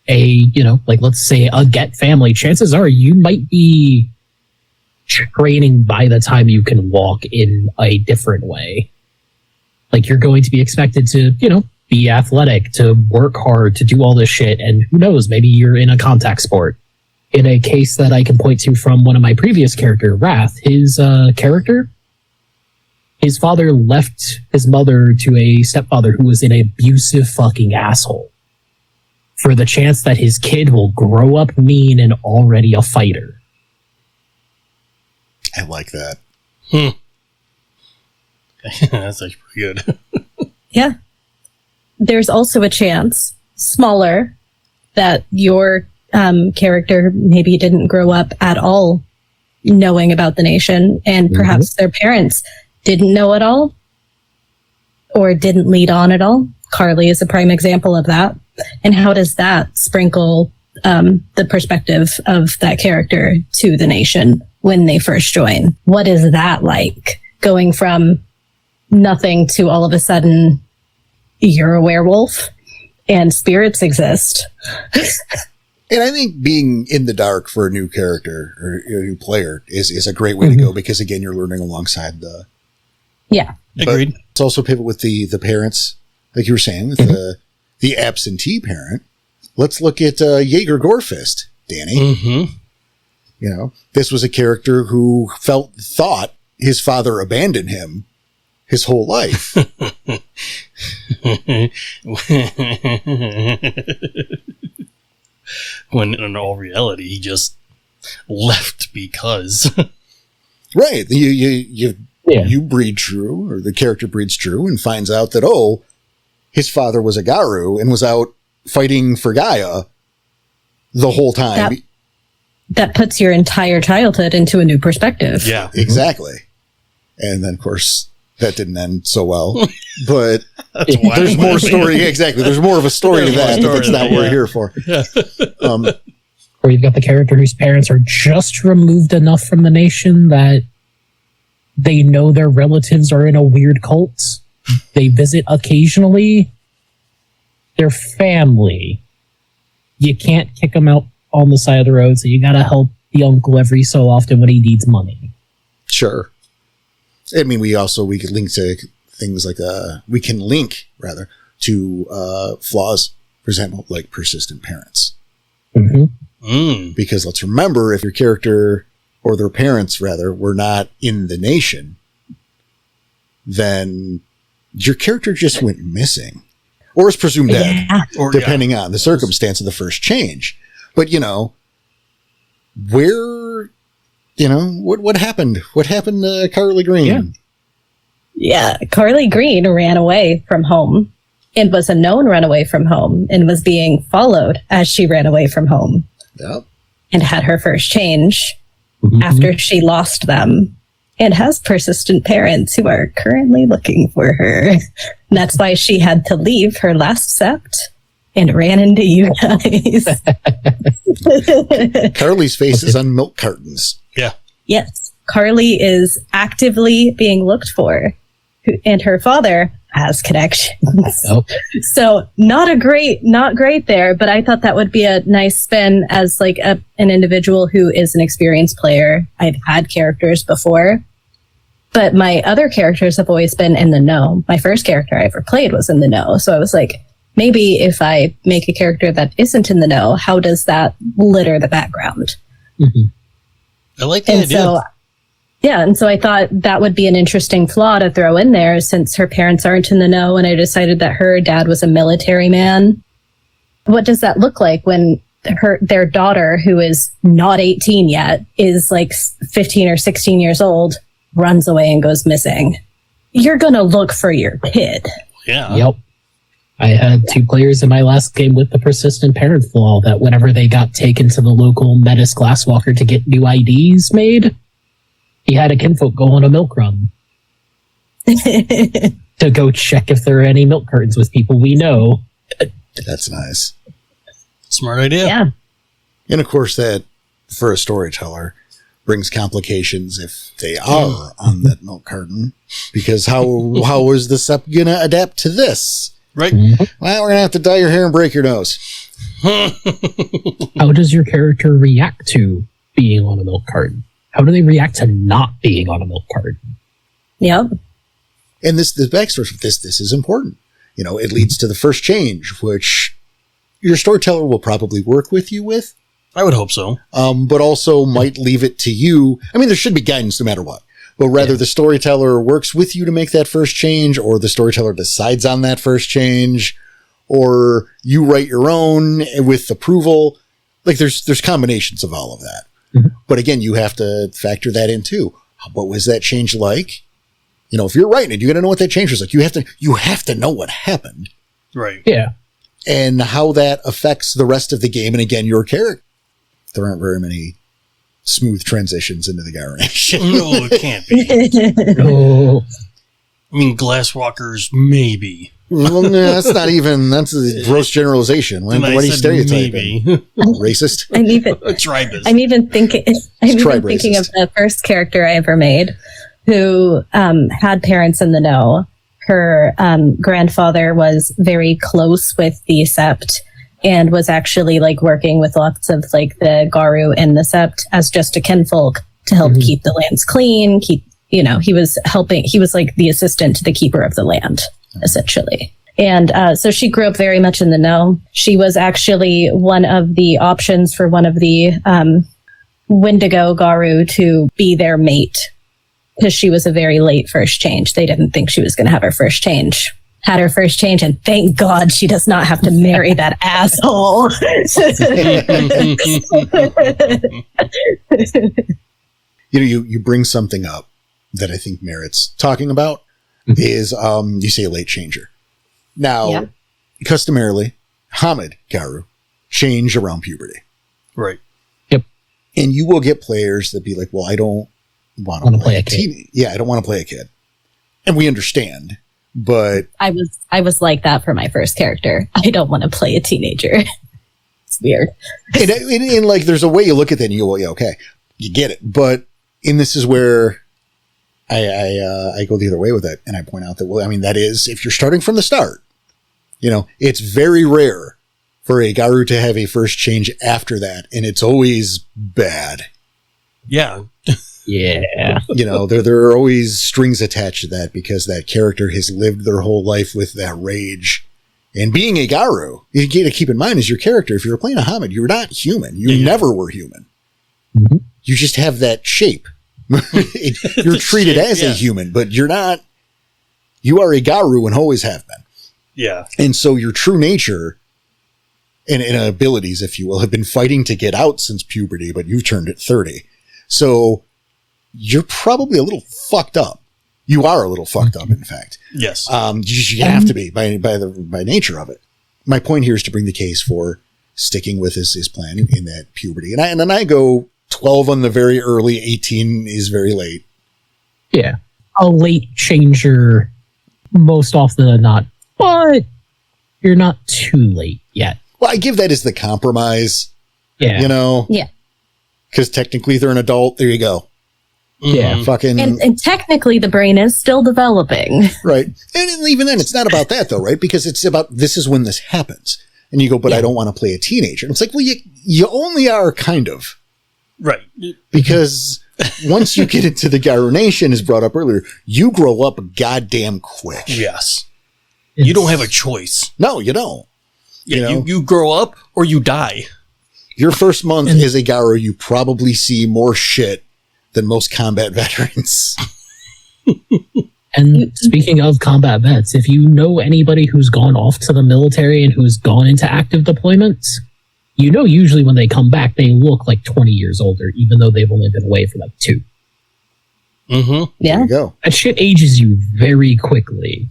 a, let's say a Get family, chances are you might be training by the time you can walk in a different way. You're going to be expected to, be athletic, to work hard, to do all this shit. And who knows, maybe you're in a contact sport. In a case that I can point to from one of my previous character, Wrath, his character, his father left his mother to a stepfather who was an abusive fucking asshole for the chance that his kid will grow up mean and already a fighter.
I like that.
That's actually pretty good.
Yeah. There's also a chance, smaller, that your character maybe didn't grow up at all knowing about the nation, and perhaps their parents didn't know at all or didn't lead on at all. Carly is a prime example of that. And how does that sprinkle the perspective of that character to the nation when they first join? What is that like, going from nothing to all of a sudden you're a werewolf and spirits exist?
And I think being in the dark for a new character or a new player is a great way to go, because again, you're learning alongside the.
Yeah.
Agreed.
It's also pivot with the parents, like you were saying, with the absentee parent. Let's look at Jaeger Gorefist, Danny. This was a character who thought his father abandoned him his whole life.
When in all reality, he just left because.
Right. You breed true, or the character breeds true, and finds out that, his father was a Garu and was out fighting for Gaia the whole time.
That puts your entire childhood into a new perspective.
Yeah.
Exactly. And then, of course, that didn't end so well. But
That's why
there's
I'm
more
laughing.
story. Exactly. There's more of a story to
There's
that,
more
but that's
story
not
to
what
that,
we're here for.
Or you've got the character whose parents are just removed enough from the nation that they know their relatives are in a weird cult. They visit occasionally. They're family. You can't kick them out on the side of the road, so you gotta help the uncle every so often when he needs money.
Sure. I mean, we could link to things like we can link rather to flaws, for example, like persistent parents.
Mm-hmm.
Because let's remember, if your character or their parents rather were not in the nation, then your character just went missing or is presumed dead,
Or,
depending on the circumstance of the first change. But what happened? What happened to Carly Green?
Yeah.
Yeah, Carly Green ran away from home and was a known runaway from home and was being followed as she ran away from home
Yep.
and had her first change
Mhm.
after she lost them and has persistent parents who are currently looking for her. And that's why she had to leave her last sept and ran into you guys.
Carly's face is on milk cartons.
Yes, Carly is actively being looked for, and her father has connections.
Oh.
So not great there. But I thought that would be a nice spin as like an individual who is an experienced player. I've had characters before, but my other characters have always been in the know. My first character I ever played was in the know, so I was like, maybe if I make a character that isn't in the know, how does that litter the background?
Mhm.
I like the
And
idea.
so, yeah, and so I thought that would be an interesting flaw to throw in there since her parents aren't in the know, and I decided that her dad was a military man. What does that look like when their daughter, who is not 18 yet, is like 15 or 16 years old, runs away and goes missing? You're gonna look for your kid.
Yeah.
Yep. I had 2 players in my last game with the persistent parent flaw that whenever they got taken to the local Metis Glasswalker to get new IDs made, he had a kinfolk go on a milk run to go check if there are any milk cartons with people we know.
That's nice.
Smart idea.
Yeah.
And of course, that for a storyteller brings complications if they are on that milk carton, because how is the SEP gonna adapt to this?
Right.
Well, we're gonna have to dye your hair and break your nose.
How does your character react to being on a milk carton? How do they react to not being on a milk carton?
Yep.
And the backstory of this is important. It leads to the first change, which your storyteller will probably work with you with,
I would hope so.
but also might leave it to you. I mean, there should be guidance no matter what. But rather the storyteller works with you to make that first change, or the storyteller decides on that first change, or you write your own with approval. Like there's combinations of all of that.
Mhm.
But again, you have to factor that in too. What was that change like? If you're writing it, you got to know what that change was like. You have to know what happened
Right.
Yeah.
and how that affects the rest of the game. And again, your character. There aren't very many smooth transitions into the Gyronation.
No, it can't be.
Oh,
I mean, Glasswalkers, maybe.
Well, no, that's a gross generalization. What
And I
are you
said
stereotyping?
maybe.
Racist?
I'm even
Tribus.
I'm even thinking
tribe
thinking of
racist.
the first character I ever made who had parents in the know. Her grandfather was very close with the Sept and was actually like working with lots of like the Garu and the Sept as just a kinfolk to help
Mhm.
keep the lands clean, he was helping, he was like the assistant to the keeper of the land, essentially. And so she grew up very much in the know. She was actually one of the options for one of the Wendigo Garu to be their mate because she was a very late first change. They didn't think she was going to have her first change. Had her first change, and thank God she does not have to marry that asshole.
You bring something up that I think merits talking about is you say a late changer. Now,
Yeah.
customarily, Hamid Garu change around puberty.
Right.
And you will get players that be like, well, I don't want
Wanna
to
play
play
a kid.
Yeah, I don't want to play a kid. and we understand, but
I was like that for my first character. I don't want to play a teenager. It's weird.
and like, there's a way you look at that and you go, well, yeah, okay, you get it. But, and this is where I go the other way with it. And I point out that, well, I mean, that is, if you're starting from the start, you know, it's very rare for a Garu to have a first change after that. And it's always bad.
Yeah.
Yeah.
You know, there are always strings attached to that because that character has lived their whole life with that rage. And being a Garu, you got to keep in mind as your character, if you're playing a Hamid, you're not human. You never were human.
Mhm.
You just have that shape. You're treated as a human, but you're not. You are a Garu and always have been.
Yeah.
And so your true nature and abilities, if you will, have been fighting to get out since puberty, but you've turned at 30. So you're probably a little fucked up. You are a little fucked up, in fact.
Yes.
You have to be by nature of it. My point here is to bring the case for sticking with his plan in that puberty. And then I go 12 on the very early, 18 is very late.
Yeah. A late changer most often than not, but you're not too late yet.
Well, I give that as the compromise,
Yeah.
you know?
Yeah.
Because technically they're an adult. There you go.
Yeah.
Fucking
And technically the brain is still developing.
right. And even then, it's not about that though, right? Because it's about this is when this happens. And you go, but I don't want to play a teenager. And it's like, well, you only are kind of.
Right.
Because once you get into the Garu Nation, as brought up earlier, you grow up goddamn quick.
Yes. You don't have a choice.
No, you don't.
Yeah,
You know?
you grow up or you die.
Your first month as a Garu, you probably see more shit than most combat veterans.
And speaking of combat vets, if you know anybody who's gone off to the military and who's gone into active deployments, you know usually when they come back, they look like 20 years older, even though they've only been away for like 2.
Mm-hmm.
There
Yeah.
you go.
That shit ages you very quickly.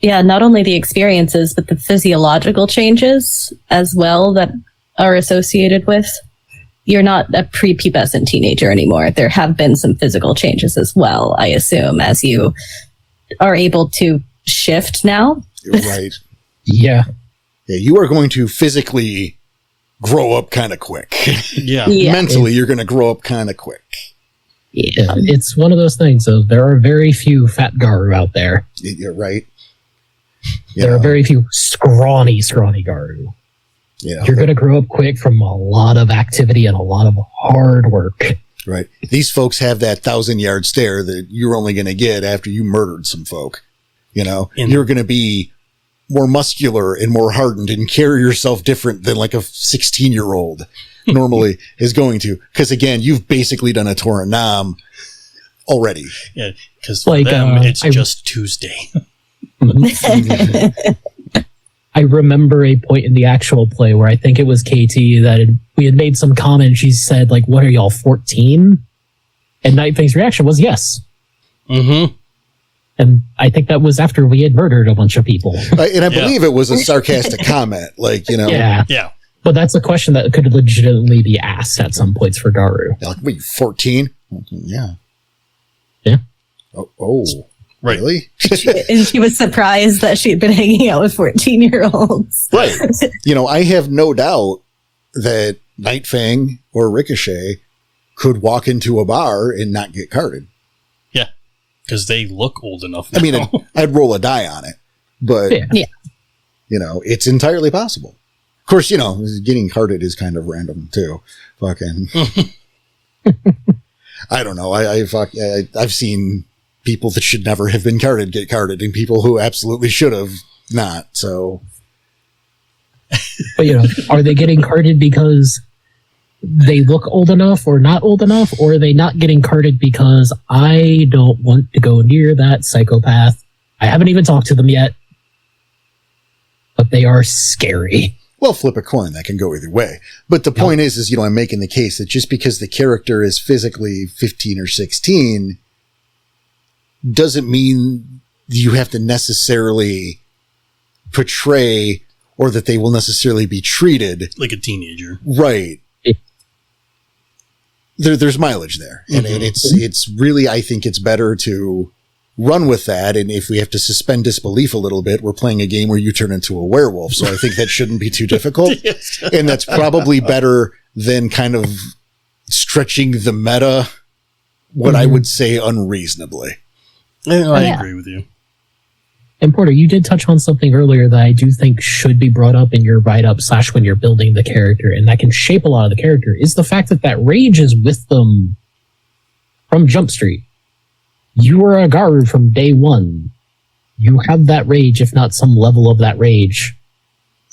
Yeah, not only the experiences, but the physiological changes as well that are associated with. You're not a prepubescent teenager anymore. There have been some physical changes as well, I assume, as you are able to shift now.
Right.
Yeah.
Yeah, you are going to physically grow up kind of quick.
Yeah.
Yeah.
Mentally, you're going to grow up kind of quick.
Yeah. It's one of those things. So there are very few fat Garu out there.
You're right.
There are very few scrawny Garu.
Yeah.
You're going to grow up quick from a lot of activity and a lot of hard work.
Right. These folks have that 1,000-yard stare that you're only going to get after you murdered some folk. You know, you're going to be more muscular and more hardened and carry yourself different than like a 16-year-old normally is going to. Because again, you've basically done a Torah Nam already.
Yeah. Because for
Like,
them, it's just Tuesday.
I remember a point in the actual play where I think it was KT that we had made some comment. She said, like, what are y'all, 14? And Night Thing's reaction was yes.
Mm-hmm.
And I think that was after we had murdered a bunch of people.
And I believe it was a sarcastic comment. Like, you know,
Yeah.
Yeah.
But that's a question that could legitimately be asked at some points for Garu.
like, wait, 14? Yeah.
Yeah.
Oh,
Right.
really?
And she was surprised that she'd been hanging out with 14-year-olds.
Right. You know, I have no doubt that Night Fang or Ricochet could walk into a bar and not get carded.
Yeah. Because they look old enough now.
I mean, I'd roll a die on it, but,
Yeah.
you know, it's entirely possible. Of course, you know, getting carded is kind of random too. Fucking, I don't know. I've seen people that should never have been carded get carded and people who absolutely should have not. So,
But, you know, are they getting carded because they look old enough or not old enough? Or are they not getting carded because I don't want to go near that psychopath? I haven't even talked to them yet, but they are scary.
well, flip a coin. That can go either way. But the point is, you know, I'm making the case that just because the character is physically 15 or 16 doesn't mean you have to necessarily portray or that they will necessarily be treated
like a teenager.
right.
It-
There's mileage there. And it's really, I think it's better to run with that. And if we have to suspend disbelief a little bit, we're playing a game where you turn into a werewolf. So I think that shouldn't be too difficult.
Yes.
And that's probably better than kind of stretching the meta, what I would say unreasonably.
I
Yeah.
agree with you.
And Porter, you did touch on something earlier that I do think should be brought up in your write-up / when you're building the character, and that can shape a lot of the character, is the fact that that rage is with them from Jump Street. You are a Garu from day one. You have that rage, if not some level of that rage,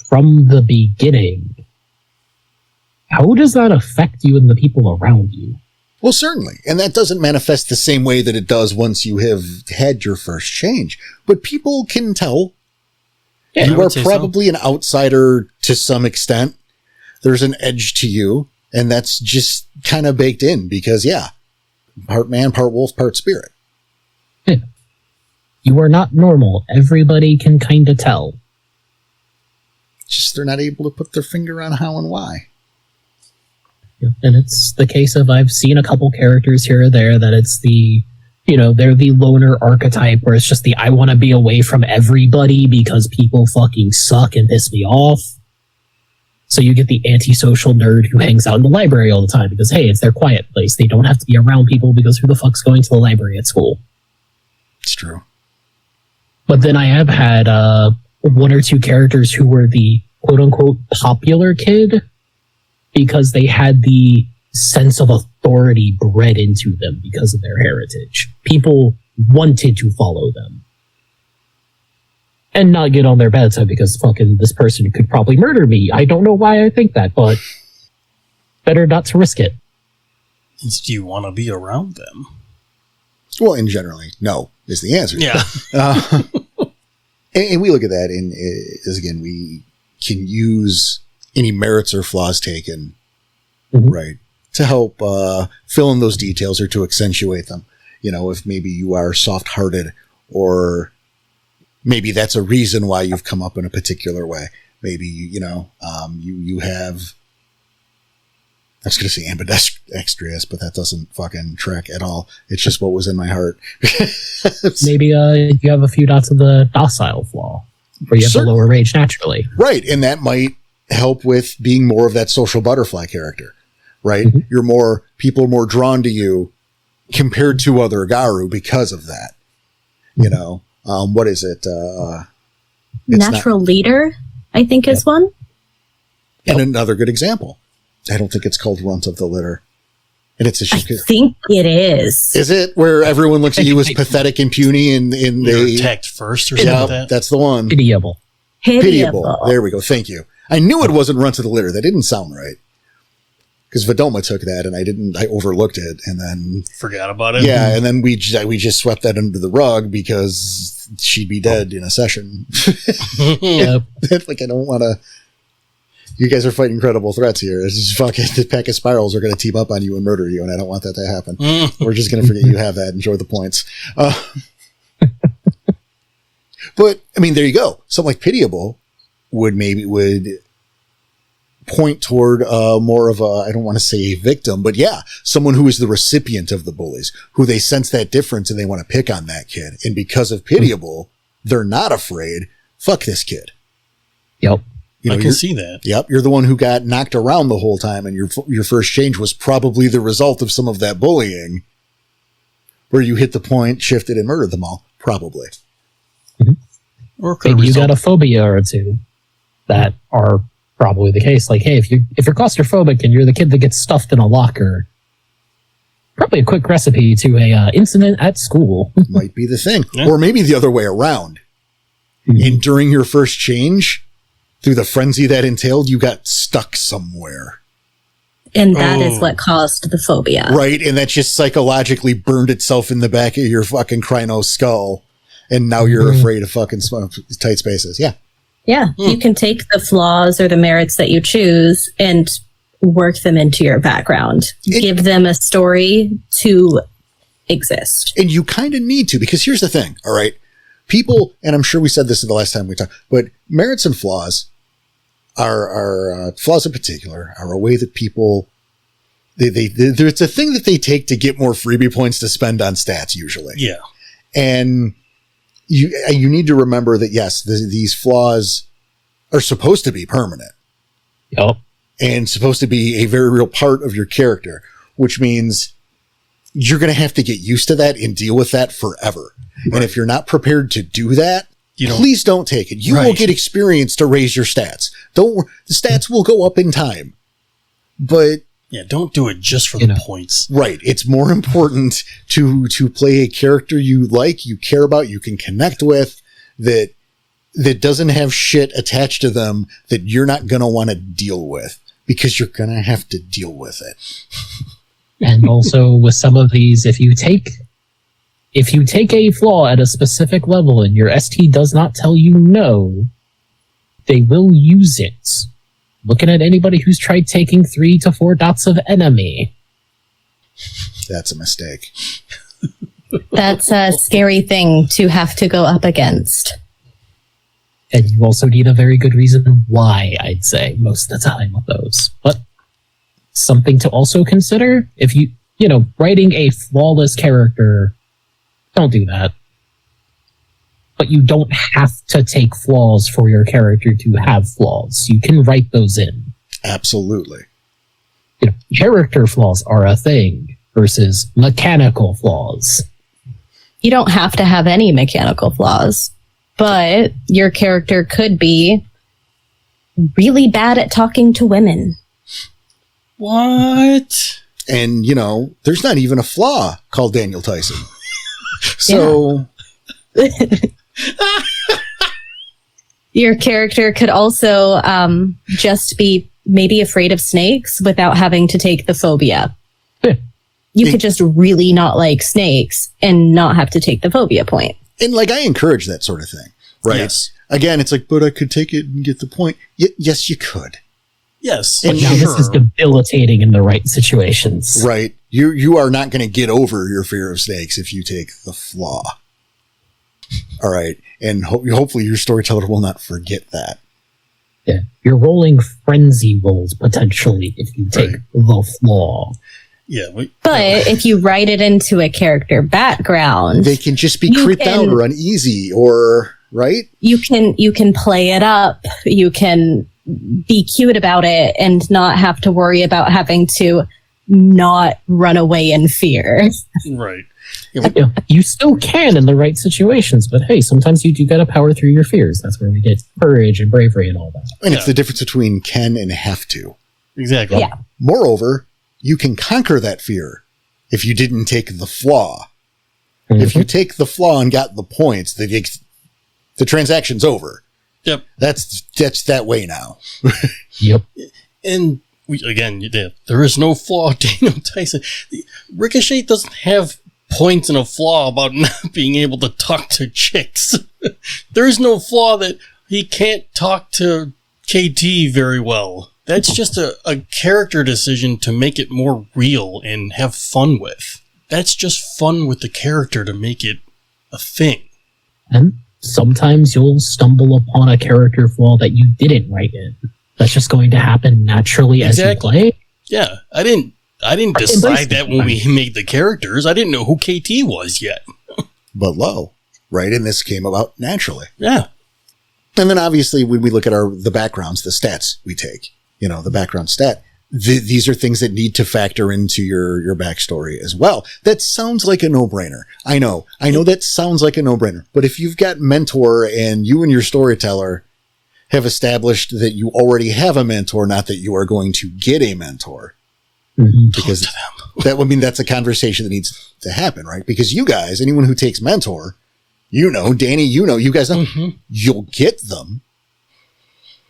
from the beginning. How does that affect you and the people around you?
Well, certainly. And that doesn't manifest the same way that it does once you have had your first change. But people can tell.
Yeah,
I
You
would
are
say
probably an outsider to some extent. There's an edge to you. And that's just kind of baked in because, yeah, part man, part wolf, part spirit.
You are not normal. Everybody can kind of tell.
Just they're not able to put their finger on how and why.
And it's the case of I've seen a couple characters here or there that it's the, they're the loner archetype where it's just the I want to be away from everybody because people fucking suck and piss me off. So you get the antisocial nerd who hangs out in the library all the time because, hey, it's their quiet place. They don't have to be around people because who the fuck's going to the library at school?
It's true.
But then I have had one or two characters who were the quote-unquote popular kid because they had the sense of authority bred into them because of their heritage. People wanted to follow them. And not get on their bad side because fucking this person could probably murder me. I don't know why I think that, but better not to risk it.
Do you want to be around them?
Well, and generally, no is the answer.
Yeah.
And we look at that and as again, we can use any merits or flaws taken, right, to help fill in those details or to accentuate them. If maybe you are soft-hearted or maybe that's a reason why you've come up in a particular way. Maybe, you have, I was going to say ambidextrous, but that doesn't fucking track at all. It's just what was in my heart.
Maybe you have a few dots of the docile flaw where you have
Sure.
the lower rage naturally.
Right. And that might help with being more of that social butterfly character, right? People are more drawn to you compared to other Garu because of that. What is it?
Natural leader, I think, is one.
And another good example. I don't think it's called Runt of the Litter. And it's a
I think it is.
Is it where everyone looks at you as pathetic and puny and
You're
they
attacked first or something
yeah,
like that?
that's the one.
Pitiable.
Pitiable. There we go. Thank you. I knew it wasn't Runt of the Litter. That didn't sound right. Because Vadoma took that and I overlooked it and then
Forgot about it.
yeah, and then we just swept that under the rug because she'd be dead in a session.
Yep.
Like I don't want to. You guys are fighting credible threats here. It's just fucking the pack of spirals are going to team up on you and murder you, and I don't want that to happen. We're just going to forget you have that. Enjoy the points. But I mean, there you go. Something like Pitiable would point toward more of a, I don't want to say a victim, but yeah, someone who is the recipient of the bullies, who they sense that difference and they want to pick on that kid. And because of Pitiable, they're not afraid. Fuck this kid.
Yep.
I can see that.
Yep, you're the one who got knocked around the whole time, and your first change was probably the result of some of that bullying, where you hit the point, shifted, and murdered them all. Probably.
Or could
Maybe you got a phobia or two that are probably the case. Like, hey, if you're claustrophobic and you're the kid that gets stuffed in a locker, probably a quick recipe to a incident at school.
Might be the thing.
Yeah.
Or maybe the other way around. And during your first change, through the frenzy that entailed, you got stuck somewhere.
And that is what caused the phobia.
Right? And that just psychologically burned itself in the back of your fucking Kryno skull. And now you're afraid of fucking tight spaces. Yeah.
Yeah. You can take the flaws or the merits that you choose and work them into your background. Give them a story to exist.
And you kind of need to, because here's the thing. All right. People, and I'm sure we said this the last time we talked, but merits and flaws are flaws in particular are a way that people, it's a thing that they take to get more freebie points to spend on stats usually.
Yeah.
And you need to remember that, yes, these flaws are supposed to be permanent.
Yep.
And supposed to be a very real part of your character, which means you're going to have to get used to that and deal with that forever. Right. And if you're not prepared to do that, please don't take it. You will get experience to raise your stats. The stats will go up in time, but
don't do it just for the points.
Right. It's more important to play a character you like, you care about, you can connect with, that doesn't have shit attached to them that you're not going to want to deal with, because you're going to have to deal with it.
And also with some of these, if you take a flaw at a specific level and your ST does not tell you no, they will use it. Looking at anybody who's tried taking 3 to 4 dots of enemy.
That's a mistake.
That's a scary thing to have to go up against.
And you also need a very good reason why, I'd say, most of the time with those. But something to also consider, if writing a flawless character, don't do that. But you don't have to take flaws for your character to have flaws. You can write those in.
Absolutely.
Character flaws are a thing versus mechanical flaws.
You don't have to have any mechanical flaws, but your character could be really bad at talking to women.
What?
And, there's not even a flaw called Daniel Tyson. So...
Your character could also just be maybe afraid of snakes without having to take the phobia. You could just really not like snakes and not have to take the phobia point.
And I encourage that sort of thing, right?
Yes.
Again, it's but I could take it and get the point. Yes, you could.
Yes.
But now this is debilitating in the right situations.
Right. You are not going to get over your fear of snakes if you take the flaw. All right. And hopefully your storyteller will not forget that.
Yeah. You're rolling frenzy rolls potentially if you take the flaw.
Yeah.
But if you write it into a character background,
they can just be creeped out or uneasy or right.
You can play it up. You can be cute about it and not have to worry about having to not run away in fear.
Right.
You still can in the right situations, but hey, sometimes you do gotta power through your fears. That's where we get courage and bravery and all that.
And it's the difference between can and have to.
Exactly.
Yeah.
Moreover, you can conquer that fear if you didn't take the flaw. Mm-hmm. If you take the flaw and got the points, the transaction's over.
Yep.
That's that way now.
Yep.
And there is no flaw. Daniel Tyson. Ricochet doesn't have points and a flaw about not being able to talk to chicks. There is no flaw that he can't talk to KT very well. That's just a character decision to make it more real and have fun with. That's just fun with the character to make it a thing.
And sometimes you'll stumble upon a character flaw that you didn't write in. That's just going to happen naturally as you play.
Yeah, I didn't decide that when we made the characters. I didn't know who KT was yet.
But right? And this came about naturally.
Yeah.
And then obviously when we look at the backgrounds, the stats we take, the background stat, these are things that need to factor into your backstory as well. That sounds like a no-brainer. I know that sounds like a no-brainer. But if you've got mentor and you and your storyteller have established that you already have a mentor, not that you are going to get a mentor. Mm-hmm. Because that's a conversation that needs to happen, right? Because you guys, anyone who takes mentor, Danny, you guys know, you'll get them.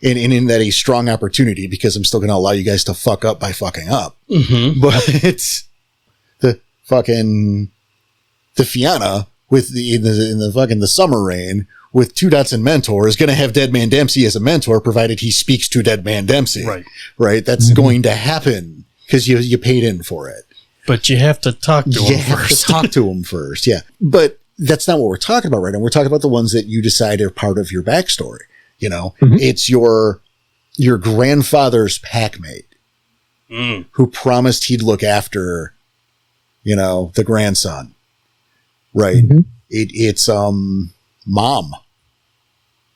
And in that a strong opportunity, because I'm still going to allow you guys to fuck up by fucking up. Mm-hmm. But it's the Fianna with in the summer rain with 2 dots in mentor is going to have Deadman Dempsey as a mentor, provided he speaks to Deadman Dempsey. Right. That's going to happen because you paid in for it.
But you have to talk to him first.
You have to talk to him first. Yeah. But that's not what we're talking about right now. We're talking about the ones that you decide are part of your backstory. It's your grandfather's packmate who promised he'd look after, the grandson. Right. Mm-hmm. It's Mom,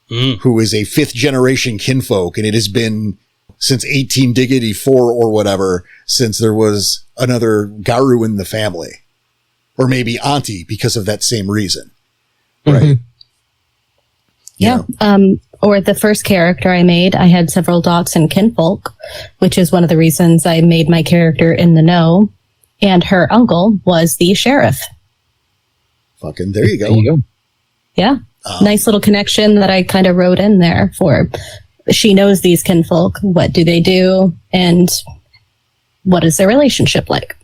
Mm.
who is a 5th generation kinfolk, and it has been since 18 Diggity 4 or whatever, since there was another Garu in the family. Or maybe Auntie, because of that same reason. Right.
Mhm.
Yeah. Or the first character I made, I had several dots in kinfolk, which is one of the reasons I made my character in the know. And her uncle was the sheriff.
Fucking, there you
There
go.
you go.
Yeah. Nice little connection that I kind of wrote in there for. She knows these kinfolk. What do they do? And what is their relationship like?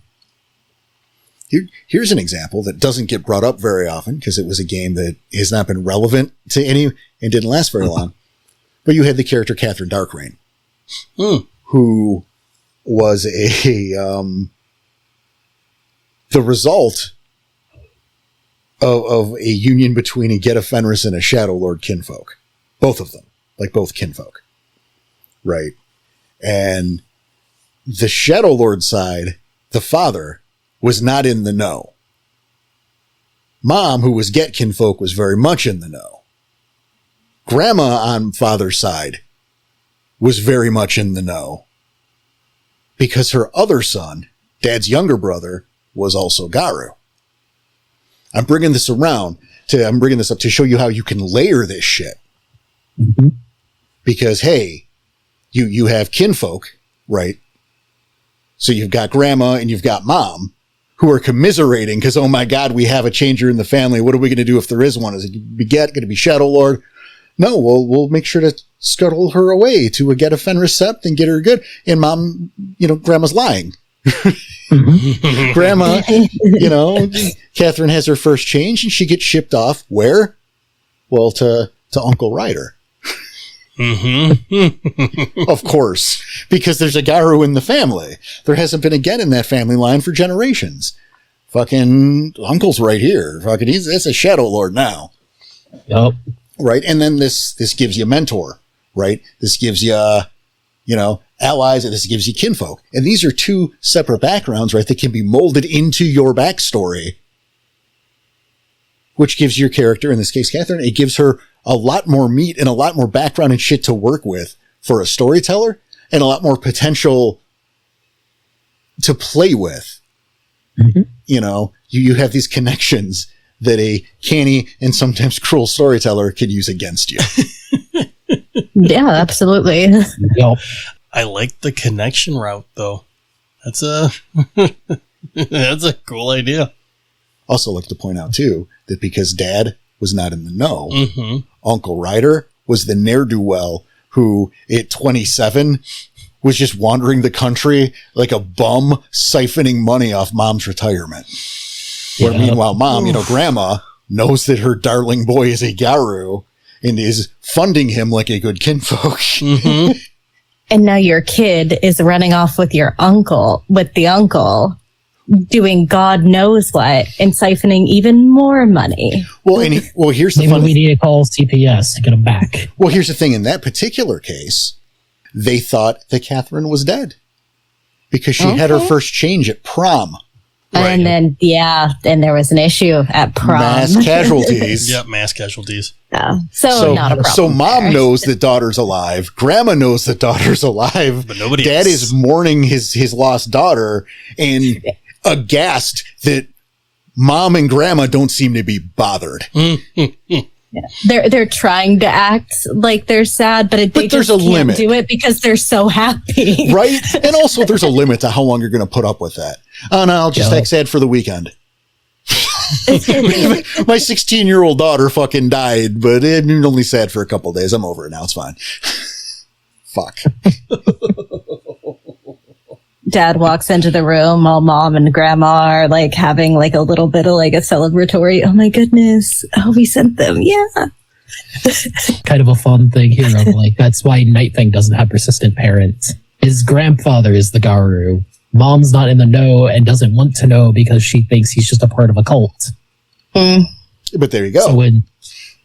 Here's an example that doesn't get brought up very often because it was a game that has not been relevant to any and didn't last very long. But you had the character Catherine Darkrain,
Mm.
who was the result of a union between a Geta Fenris and a Shadow Lord kinfolk. Both of them, like both kinfolk. Right. And the Shadow Lord side, the father, was not in the know. Mom, who was Get kinfolk, was very much in the know. Grandma on father's side was very much in the know because her other son, Dad's younger brother, was also Garu. I'm bringing this up to show you how you can layer this shit.
Mhm.
Because, hey, you have kinfolk, right? So you've got grandma and you've got mom who are commiserating because, oh my God, we have a changer in the family. What are we going to do if there is one? Is it going to be Shadow Lord? No, we'll make sure to scuttle her away to a Geta Fenris Sept and get her good. And mom, grandma's lying. Grandma, Catherine has her first change and she gets shipped off where? Well, to Uncle Ryder.
Mm-hmm.
Of course, because there's a Garu in the family. There hasn't been a Get in that family line for generations. Fucking Uncle's right here. Fucking that's a Shadow Lord now.
Yup.
Right. And then this gives you a mentor, right? This gives you, allies, and this gives you kinfolk. And these are two separate backgrounds, right? That can be molded into your backstory, which gives your character, in this case, Catherine, it gives her a lot more meat and a lot more background and shit to work with for a storyteller and a lot more potential to play with.
Mm-hmm.
You have these connections that a canny and sometimes cruel storyteller can use against you.
Yeah, absolutely.
Yup.
I like the connection route, though. That's a cool idea.
Also like to point out, too, that because Dad was not in the know,
Mm-hmm.
Uncle Ryder was the ne'er-do-well who, at 27, was just wandering the country like a bum, siphoning money off Mom's retirement. Where
Yeah.
meanwhile, Mom, Grandma, knows that her darling boy is a Garu and is funding him like a good kinfolk.
Mm-hmm.
And now your kid is running off with the uncle, doing God knows what, and siphoning even more money.
Well, here's the
Maybe
fun.
we need to call CPS to get him back.
Well, here's the thing. In that particular case, they thought that Catherine was dead because she had her
Okay.
first change at prom.
Right.
And then, then there was an issue at prom.
Mass casualties.
Yep, mass casualties.
Yeah. So not a problem.
So mom
there.
knows that daughter's alive. Grandma knows that daughter's alive.
But nobody
Dad
else.
is mourning his lost daughter and aghast that mom and grandma don't seem to be bothered.
They're trying to act like they're sad, but they
there's
just
a
can't
limit.
do it because they're so happy.
Right? And also there's a limit to how long you're going to put up with that. Oh, no, I'll just
Yeah.
act sad for the weekend. My 16-year-old daughter fucking died, but it only sad for a couple days. I'm over it now. It's fine. Fuck.
Dad walks into the room while mom and grandma are like having like a little bit of like a celebratory. Oh my goodness. Oh, we sent them. Yeah.
Kind of a fun thing here. Of like, that's why Night Thing doesn't have persistent parents. His grandfather is the Garu. Mom's not in the know and doesn't want to know because she thinks he's just a part of a cult.
Mm.
But there you go.
So when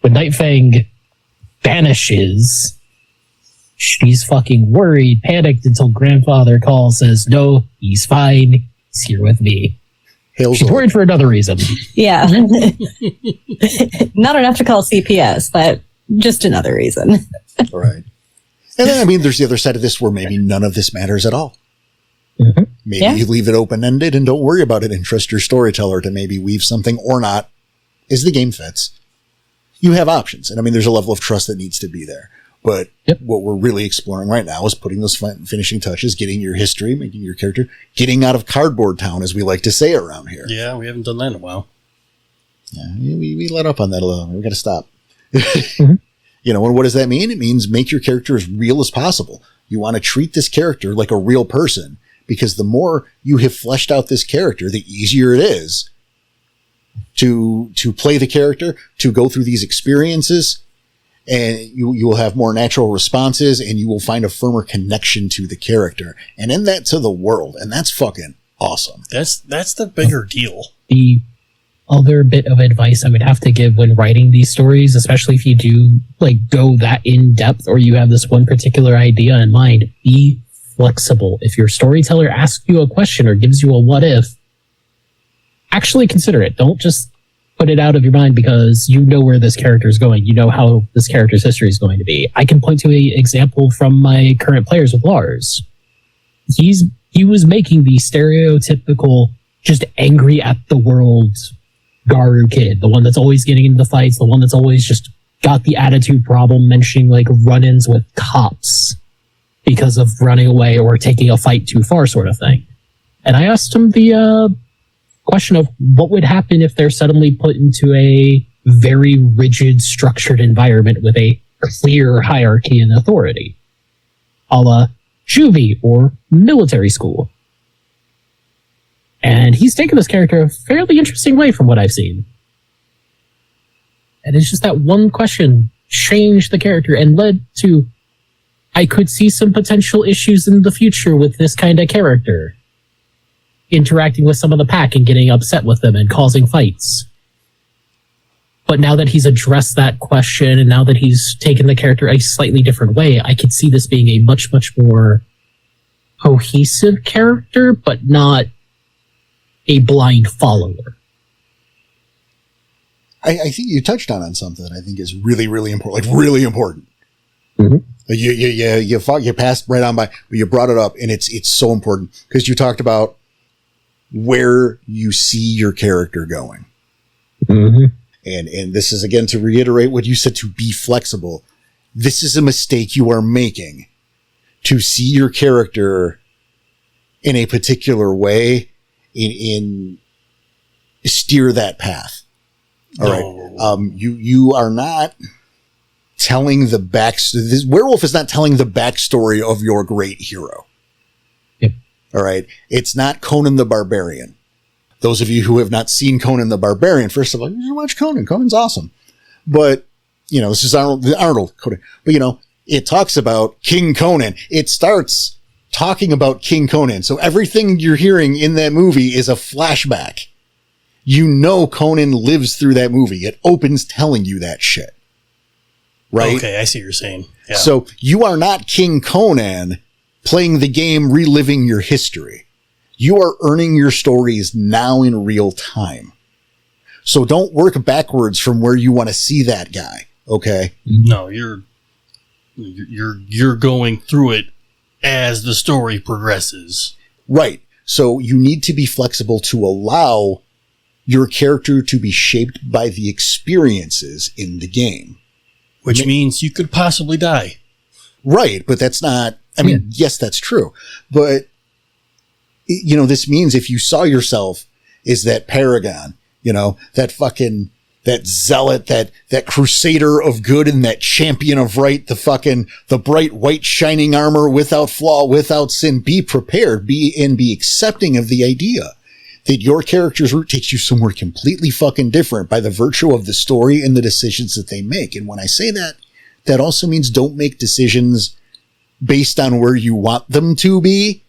Night Fang vanishes, she's fucking worried, panicked until grandfather calls, says, "No, he's fine. He's here with me."
Hail
She's
Zord.
worried for another reason.
Yeah. Not enough to call CPS, but just another reason.
All right. And then, I mean, there's the other side of this where maybe none of this matters at all.
Mhm.
Maybe
Yeah.
you leave it open-ended and don't worry about it and trust your storyteller to maybe weave something or not as the game fits. You have options. And I mean, there's a level of trust that needs to be there. But
Yep.
what we're really exploring right now is putting those finishing touches, getting your history, making your character, getting out of cardboard town, as we like to say around here.
Yeah, we haven't done that in a while.
Yeah, we let up on that a little. We got to stop.
Mm-hmm.
You know, and what does that mean? It means make your character as real as possible. You want to treat this character like a real person, because the more you have fleshed out this character, the easier it is to play the character, to go through these experiences, and you will have more natural responses, and you will find a firmer connection to the character, and in that to the world, and that's fucking awesome.
That's the bigger deal.
The other bit of advice I would have to give when writing these stories, especially if you do like go that in depth or you have this one particular idea in mind, be flexible. If your storyteller asks you a question or gives you a what if, actually consider it. Don't just put it out of your mind because you know where this character is going. You know how this character's history is going to be. I can point to an example from my current players with Lars. He was making the stereotypical just angry at the world Garu kid, the one that's always getting into the fights, the one that's always just got the attitude problem, mentioning like run-ins with cops because of running away or taking a fight too far sort of thing. And I asked him the question of what would happen if they're suddenly put into a very rigid, structured environment with a clear hierarchy and authority, a la juvie or military school. And he's taken this character a fairly interesting way from what I've seen. And it's just that one question changed the character and led to, I could see some potential issues in the future with this kind of character. Interacting with some of the pack and getting upset with them and causing fights. But now that he's addressed that question and now that he's taken the character a slightly different way, I could see this being a much, much more cohesive character, but not a blind follower.
I think you touched on something that I think is really, really important. Like really important.
Mhm.
You passed right on by, but you brought it up, and it's so important because you talked about where you see your character going.
Mm-hmm.
And this is again to reiterate what you said, to be flexible. This is a mistake you are making, to see your character in a particular way, in steer that path. All right. You are not telling the this werewolf is not telling the backstory of your great hero.
Yep.
All right. It's not Conan the Barbarian. Those of you who have not seen Conan the Barbarian, first of all, you should watch Conan. Conan's awesome. But, you know, this is Arnold Conan. But, you know, it talks about King Conan. It starts talking about King Conan. So everything you're hearing in that movie is a flashback. You know Conan lives through that movie. It opens telling you that shit. Right?
Okay, I see what you're saying. Yeah.
So you are not King Conan playing the game, reliving your history. You are earning your stories now in real time. So don't work backwards from where you want to see that guy. Okay.
No, you're going through it as the story progresses.
Right. So you need to be flexible to allow your character to be shaped by the experiences in the game.
Which means you could possibly die.
Right. But that's not, I mean, yes, that's true. But, you know, this means if you saw yourself as that paragon, you know, that fucking, that zealot, that crusader of good and that champion of right, the bright white shining armor without flaw, without sin, be prepared, be accepting of the idea that your character's route takes you somewhere completely fucking different by the virtue of the story and the decisions that they make. And when I say that, that also means don't make decisions based on where you want them to be.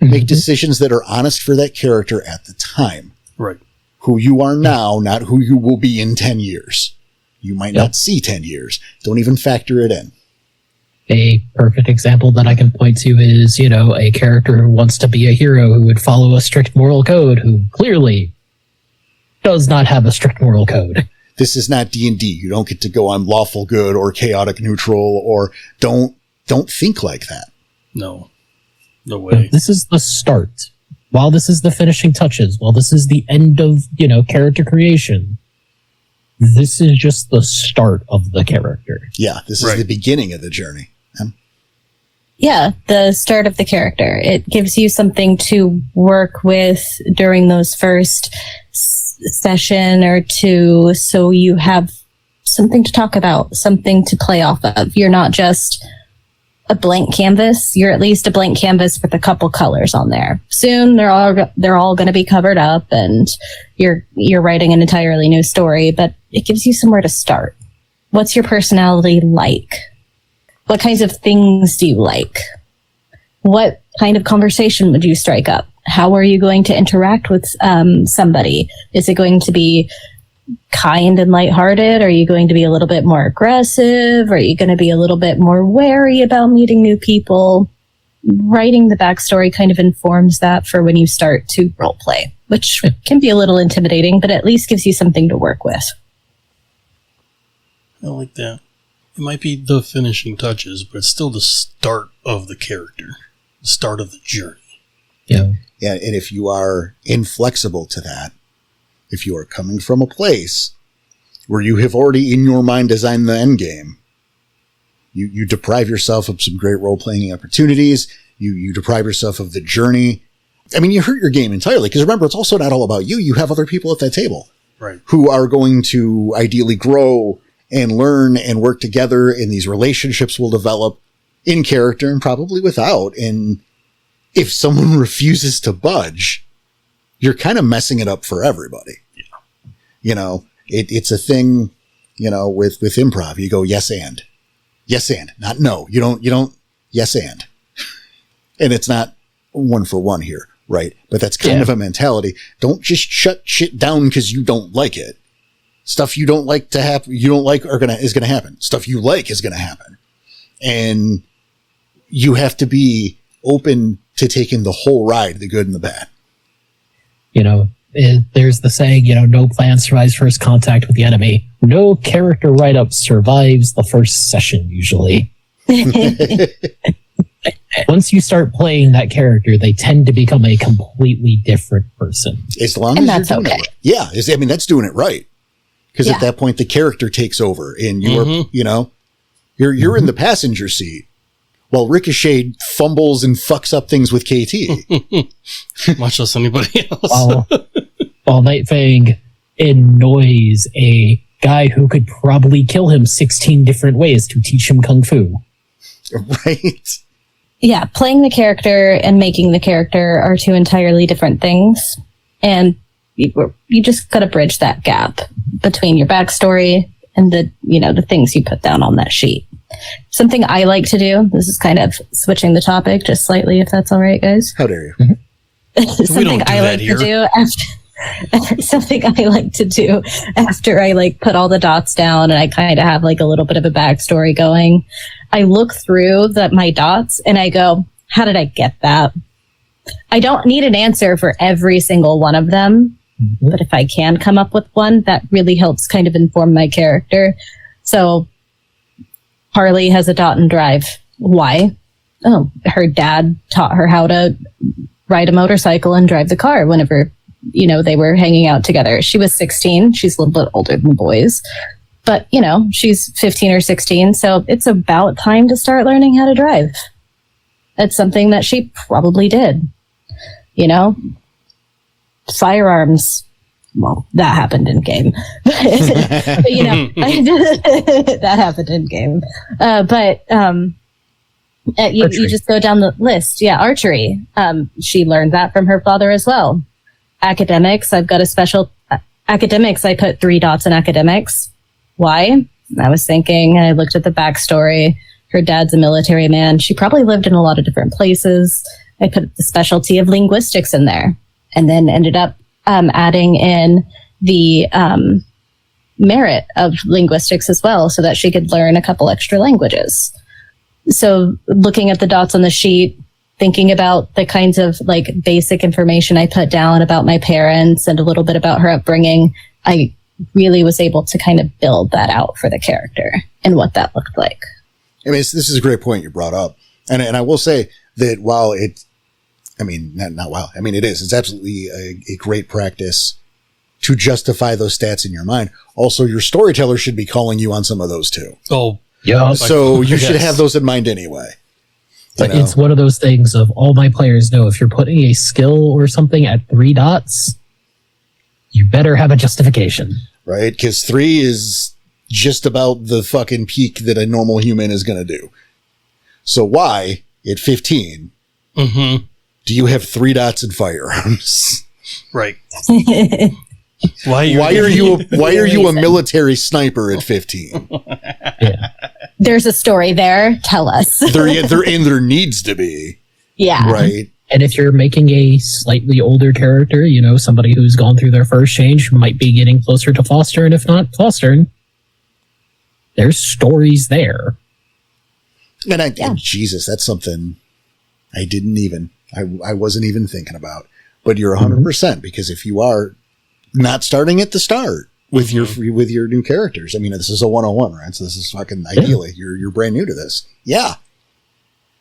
Make decisions that are honest for that character at the time.
Right.
Who you are now, not who you will be in 10 years. You might not see 10 years. Don't even factor it in.
A perfect example that I can point to is, you know, a character who wants to be a hero, who would follow a strict moral code, who clearly does not have a strict moral code.
This is not D&D. You don't get to go on lawful good or chaotic neutral, or don't think like that.
No way.
This is the start. While this is the finishing touches, while this is the end of, character creation, this is just the start of the character.
Yeah, this is the beginning of the journey.
Yeah, the start of the character. It gives you something to work with during those first session or two, so you have something to talk about, something to play off of. You're not just a blank canvas. You're at least a blank canvas with a couple colors on there. Soon they're all going to be covered up, and you're writing an entirely new story. But it gives you somewhere to start. What's your personality like? What kinds of things do you like? What kind of conversation would you strike up? How are you going to interact with somebody? Is it going to be kind and lighthearted? Are you going to be a little bit more aggressive? Are you going to be a little bit more wary about meeting new people? Writing the backstory kind of informs that for when you start to role play, which can be a little intimidating, but at least gives you something to work with.
I like that. It might be the finishing touches, but it's still the start of the character, the start of the journey.
Yeah.
Yeah, and if you are inflexible to that, if you are coming from a place where you have already in your mind designed the end game, you deprive yourself of some great role-playing opportunities. You deprive yourself of the journey. I mean, you hurt your game entirely, because remember, it's also not all about you. You have other people at that table,
right,
who are going to ideally grow and learn and work together, and these relationships will develop in character and probably without. And if someone refuses to budge, you're kind of messing it up for everybody. Yeah. It's a thing, with improv. You go, yes, and, not no. You don't, yes, and. And it's not one for one here, right? But that's kind of a mentality. Don't just shut shit down because you don't like it. Stuff you don't like to happen, you don't like is gonna happen. Stuff you like is gonna happen. And you have to be open to taking the whole ride, the good and the bad.
There's the saying, no plan survives first contact with the enemy. No character write-up survives the first session, usually. Once you start playing that character, they tend to become a completely different person.
As long as you're doing it right. Yeah, that's doing it right. Because at that point, the character takes over, and you're you're in the passenger seat while Ricochet fumbles and fucks up things with KT.
Much less anybody else.
While Night Fang annoys a guy who could probably kill him 16 different ways to teach him Kung Fu.
Right.
Yeah, playing the character and making the character are two entirely different things. And you just got to bridge that gap between your backstory and the things you put down on that sheet. Something I like to do, this is kind of switching the topic just slightly, if that's all right, guys.
How dare you?
Something I like to do after I put all the dots down and I kind of have a little bit of a backstory going. I look through my dots and I go, how did I get that? I don't need an answer for every single one of them. But if I can come up with one, that really helps kind of inform my character. So Harley has a dot and drive. Why? Oh, her dad taught her how to ride a motorcycle and drive the car whenever, they were hanging out together. She was 16. She's a little bit older than the boys. But, she's 15 or 16. So it's about time to start learning how to drive. That's something that she probably did. Firearms, well, that happened in game. but, that happened in game. You just go down the list. Yeah, archery. She learned that from her father as well. Academics, I've got a special... academics, I put 3 dots in academics. Why? I was thinking, I looked at the backstory. Her dad's a military man. She probably lived in a lot of different places. I put the specialty of linguistics in there. And then ended up adding in the merit of linguistics as well, so that she could learn a couple extra languages. So looking at the dots on the sheet, thinking about the kinds of like basic information I put down about my parents and a little bit about her upbringing, I really was able to kind of build that out for the character and what that looked like.
I mean, this is a great point you brought up. And I will say that while it, I mean, not while, I mean, it is, it's absolutely a great practice to justify those stats in your mind. Also, your storyteller should be calling you on some of those too.
Oh,
Yeah.
So you should have those in mind anyway. You know?
It's one of those things of all my players know if you're putting a skill or something at 3 dots, you better have a justification.
Right? Because 3 is just about the fucking peak that a normal human is going to do. So why, at 15,
mm-hmm.
do you have 3 dots in firearms?
Right. Why
are you a military sniper at 15?
Yeah.
There's a story there. Tell us.
there needs to be.
Yeah.
Right.
And if you're making a slightly older character, you know, somebody who's gone through their first change might be getting closer to Foster, and if not Foster, there's stories there.
And Jesus, that's something I wasn't even thinking about. But you're 100%, because if you are not starting at the start with your new characters, I mean, this is a 101, right? So this is fucking ideally, you're brand new to this. Yeah.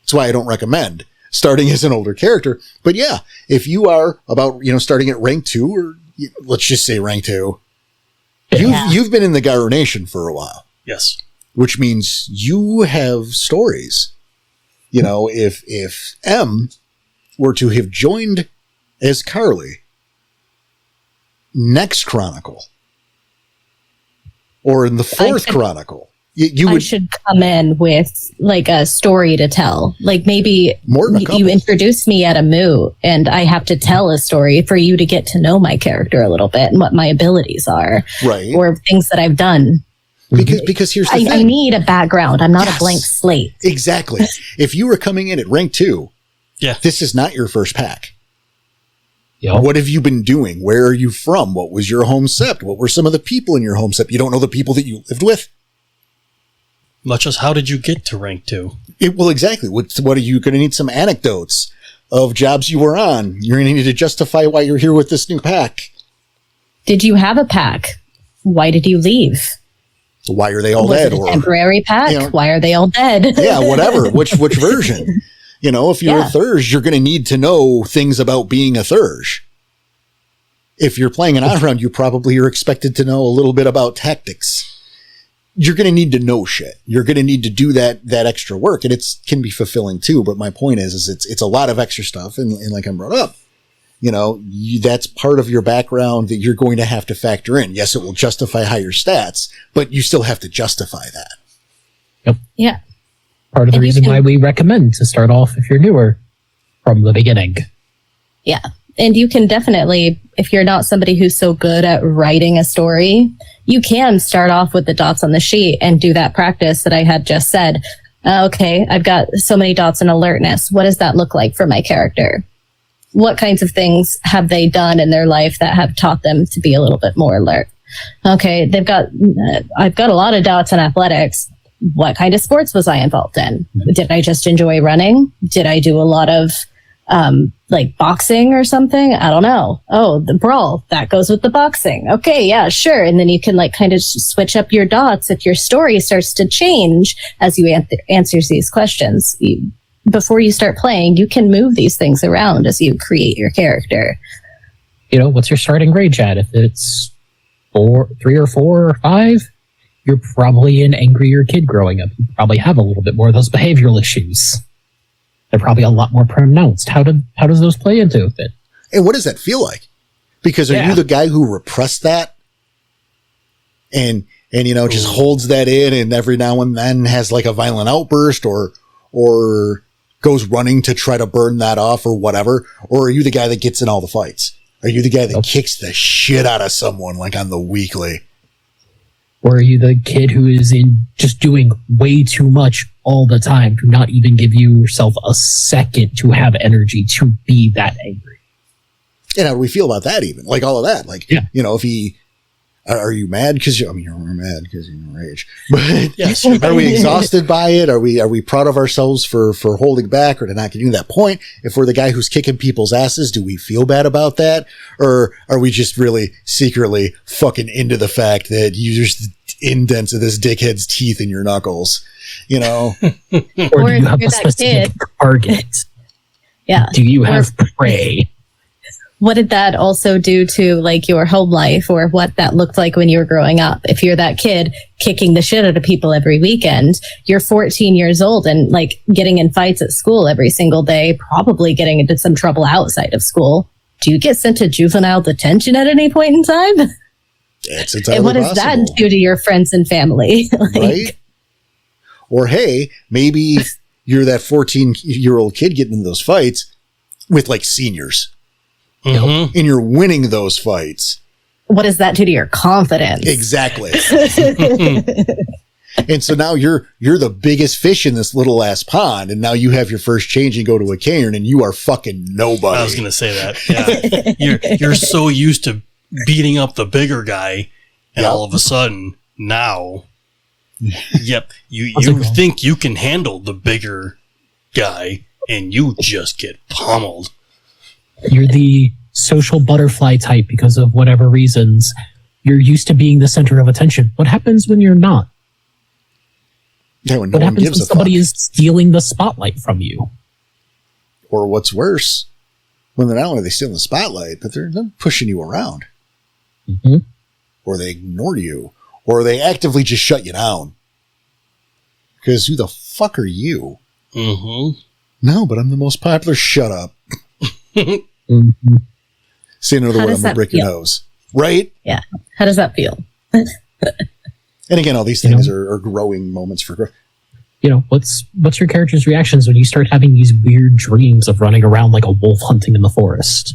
That's why I don't recommend starting as an older character. But yeah, if you are about, starting at rank 2, or let's just say rank 2, you've been in the Gyro Nation for a while.
Yes.
Which means you have stories. If M were to have joined as Carly next Chronicle, or in the 4th Chronicle, I
should come in with like a story to tell. Like maybe you introduced me at a moot and I have to tell a story for you to get to know my character a little bit and what my abilities are,
right?
Or things that I've done.
Because here's the thing.
I need a background. I'm not a blank slate.
Exactly. If you were coming in at rank 2, this is not your first pack.
Yep.
What have you been doing? Where are you from? What was your home sept? What were some of the people in your home sept? You don't know the people that you lived with.
Much as how did you get to rank 2?
Well, exactly. What are you going to need? Some anecdotes of jobs you were on. You're going to need to justify why you're here with this new pack.
Did you have a pack? Why did you leave?
Why are they all
was
dead?
It a temporary pack? Why are they all dead?
Yeah, whatever. Which version? If you're a Thurge, you're going to need to know things about being a Thurge. If you're playing an on-round, you probably are expected to know a little bit about tactics. You're going to need to know shit. You're going to need to do that extra work, and it can be fulfilling too. But my point is it's a lot of extra stuff, and like I brought up, that's part of your background that you're going to have to factor in. Yes, it will justify higher stats, but you still have to justify that.
Yep.
Yeah.
Part of the reason why we recommend to start off, if you're newer, from the beginning.
Yeah. And you can definitely, if you're not somebody who's so good at writing a story, you can start off with the dots on the sheet and do that practice that I had just said. Okay, I've got so many dots in alertness. What does that look like for my character? What kinds of things have they done in their life that have taught them to be a little bit more alert? Okay, I've got a lot of dots in athletics. What kind of sports was I involved in? Did I just enjoy running? Did I do a lot of like boxing or something? I don't know. Oh, the brawl, that goes with the boxing. Okay, yeah, sure. And then you can like kind of switch up your dots if your story starts to change as you answers these questions. Before you start playing, you can move these things around as you create your character.
What's your starting grade, Chad? If it's 3 or 4 or 5, you're probably an angrier kid growing up. You probably have a little bit more of those behavioral issues. They're probably a lot more pronounced. How does those play into it?
And what does that feel like? Because are you the guy who repressed that? And just holds that in and every now and then has like a violent outburst or goes running to try to burn that off or whatever? Or are you the guy that gets in all the fights? Are you the guy that kicks the shit out of someone like on the weekly?
Or are you the kid who is just doing way too much all the time to not even give yourself a second to have energy to be that angry?
And how do we feel about that even? Like all of that. Like, if he, Are you mad because you're mad because you're enraged? But
Yes.
are we exhausted by it? Are we proud of ourselves for holding back or to not getting to that point? If we're the guy who's kicking people's asses, do we feel bad about that? Or are we just really secretly fucking into the fact that you're just indents of this dickhead's teeth in your knuckles? You know?
Or
Or
do
if
you have
you're
a
that
specific target?
Yeah.
Do you have prey?
What did that also do to like your home life or what that looked like when you were growing up? If you're that kid kicking the shit out of people every weekend, you're 14 years old and like getting in fights at school every single day, probably getting into some trouble outside of school. Do you get sent to juvenile detention at any point in time?
It's entirely
And what does that
possible,
do to your friends and family? Like,
right? Or hey, maybe you're that 14-year-old kid getting in those fights with like seniors.
Mhm.
And you're winning those fights.
what does that do to your confidence?
Exactly. And so now you're the biggest fish in this little ass pond, and now you have your first change and go to a cairn, and you are fucking nobody.
I was going to say that. Yeah. you're so used to beating up the bigger guy, and
Yep.
all of a sudden now, yep, you
How's it going?
think you can handle the bigger guy, and you just get pummeled.
You're the social butterfly type because of whatever reasons. You're used to being the center of attention. What happens when you're not?
Yeah, when no
What
one
happens
gives
when
a
somebody
fuck.
is stealing the spotlight from you?
Or what's worse, when they're not only they stealing the spotlight, but they're pushing you around,
hmm
or they ignore you, or they actively just shut you down. Because who the fuck are you?
Mm-hmm.
No, but I'm the most popular. Shut up.
hmm
Say another
How
word,
does
I'm gonna
that
break your
feel?
nose. Right?
How does that feel?
And again, all these
You
things are growing moments for growth.
You know, what's your character's reactions when you start having these weird dreams of running around like a wolf hunting in the forest?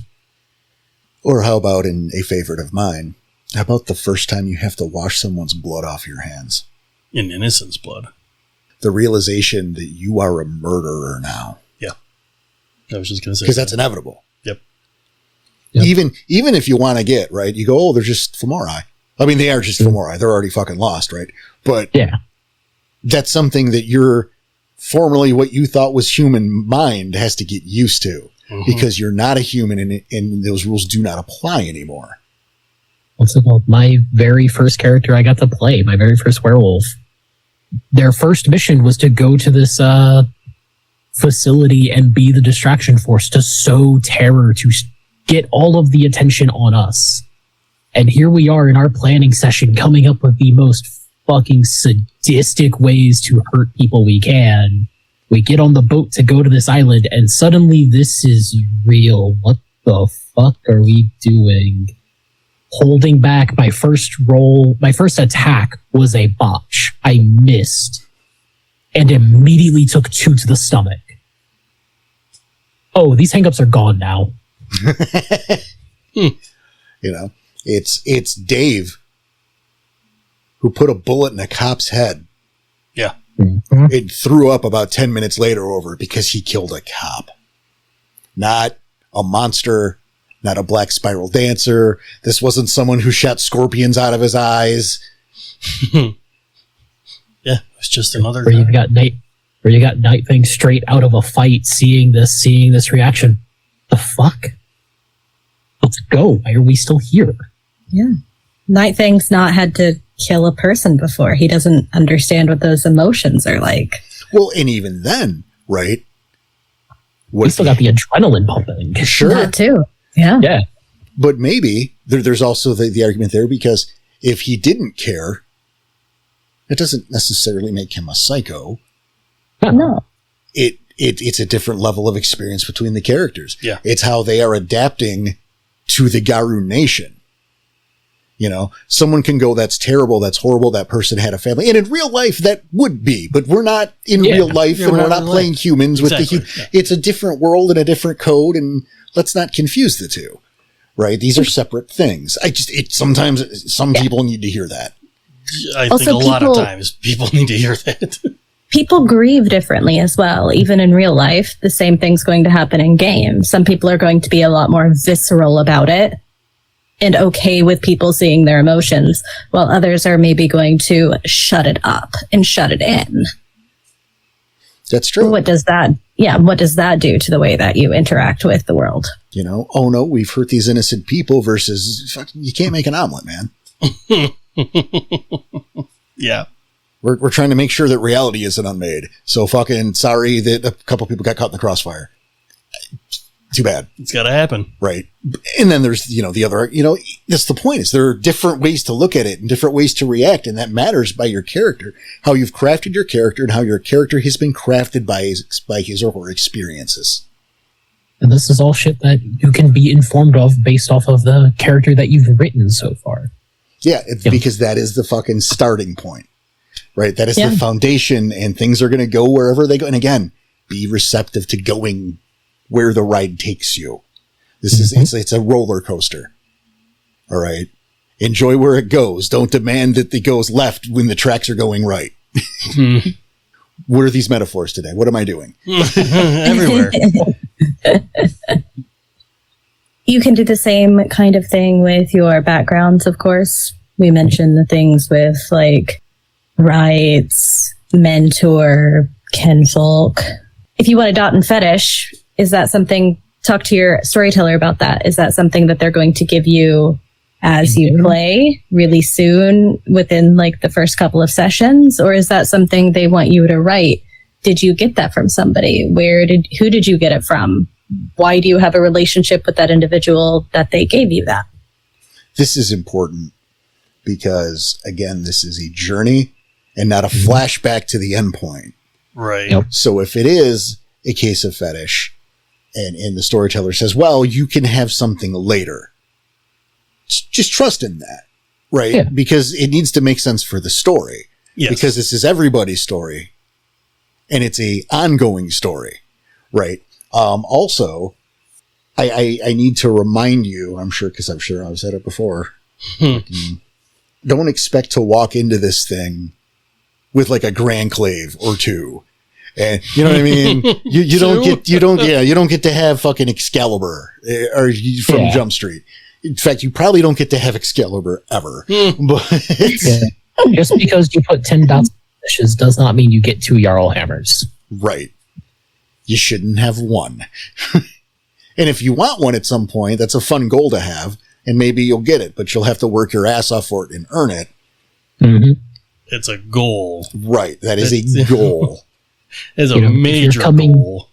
Or how about in a favorite of mine? How about the first time you have to wash someone's blood off your hands?
In innocence blood.
The realization that you are a murderer now.
I was just going to say
Because that's inevitable.
Yep.
Yep.
Even if you want to get, right, you go, oh, they're just Fomori. I mean, they are just Fomori. They're already fucking lost, right? But
Yeah.
that's something that you're formerly what you thought was human mind has to get used to.
Mhm.
Because you're not a human and those rules do not apply anymore.
What's it called? My very first character I got to play, my very first werewolf. Their first mission was to go to this facility and be the distraction force to sow terror, to get all of the attention on us. And here we are in our planning session coming up with the most fucking sadistic ways to hurt people we can. We get on the boat to go to this island and suddenly this is real. What the fuck are we doing? Holding back my first attack was a botch. I missed and immediately took 2 to the stomach. Oh, these hangups are gone now.
You know, it's Dave who put a bullet in a cop's head and threw up about 10 minutes later over it because he killed a cop. Not a monster, not a black spiral dancer. This wasn't someone who shot scorpions out of his eyes.
Yeah, it was just another
Where
guy.
you got Nightwing straight out of a fight, seeing this reaction. The fuck? Let's go. Why are we still here?
Yeah. Nightfang's not had to kill a person before. He doesn't understand what those emotions are like.
Well, and even then, right?
We still got the adrenaline pumping.
Sure.
That too. Yeah.
Yeah.
But maybe there's also the argument there because if he didn't care, it doesn't necessarily make him a psycho.
No.
It's a different level of experience between the characters.
Yeah.
It's how they are adapting to the Garu nation. You know, someone can go, that's terrible, that's horrible, that person had a family. And in real life, that would be, but we're not in
Yeah.
real life
Yeah,
and
we're
we're
not
not
in
playing
life.
humans with
Exactly,
the
yeah.
It's a different world and a different code, and let's not confuse the two, right? These are separate things. Sometimes some people need to hear that.
I
Also,
think a lot of
people-
times people need to hear that.
People grieve differently as well. Even in real life, the same thing's going to happen in games. Some people are going to be a lot more visceral about it. and okay with people seeing their emotions, while others are maybe going to shut it up and shut it in.
That's true.
What does that do to the way that you interact with the world?
You know, oh no, we've hurt these innocent people versus fucking, you can't make an omelet, man.
Yeah.
We're trying to make sure that reality isn't unmade. So fucking sorry that a couple people got caught in the crossfire. Too bad.
It's got to happen.
Right. And then there's, you know, the other, you know, that's the point is there are different ways to look at it and different ways to react. And that matters by your character, how you've crafted your character and how your character has been crafted by his or her experiences.
And this is all shit that you can be informed of based off of the character that you've written so far.
Yeah. Because that is the fucking starting point, right? That is the foundation and things are going to go wherever they go. And again, be receptive to going where the ride takes you. This is, it's a roller coaster. All right. Enjoy where it goes. Don't demand that it goes left when the tracks are going right. What are these metaphors today? What am I doing?
Everywhere.
You can do the same kind of thing with your backgrounds, of course. We mentioned the things with like rights, mentor, kinfolk. If you want a dot and fetish, is that something, talk to your storyteller about that. Is that something that they're going to give you as you play really soon within like the first couple of sessions? Or is that something they want you to write? Did you get that from somebody? Who did you get it from? Why do you have a relationship with that individual that they gave you that?
This is important because again, this is a journey and not a flashback to the end point.
Right.
Yep.
So if it is a case of fetish and the storyteller says, well, you can have something later, just trust in that, right?
Yeah.
Because it needs to make sense for the story.
Yes.
Because this is everybody's story and it's a ongoing story, right? Also, I need to remind you, I'm sure, because I'm sure I've said it before, don't expect to walk into this thing with like a Grand Clave or two. And you know what I mean? You don't get to have fucking Excalibur from Jump Street. In fact, you probably don't get to have Excalibur ever. But
Just because you put 10 dots on fishes does not mean you get 2 Jarl hammers.
right. You shouldn't have one. And if you want one at some point, that's a fun goal to have. And maybe you'll get it, but you'll have to work your ass off for it and earn it.
Mm-hmm.
It's a goal.
Right. That is a goal.
It's a
You know,
major goal.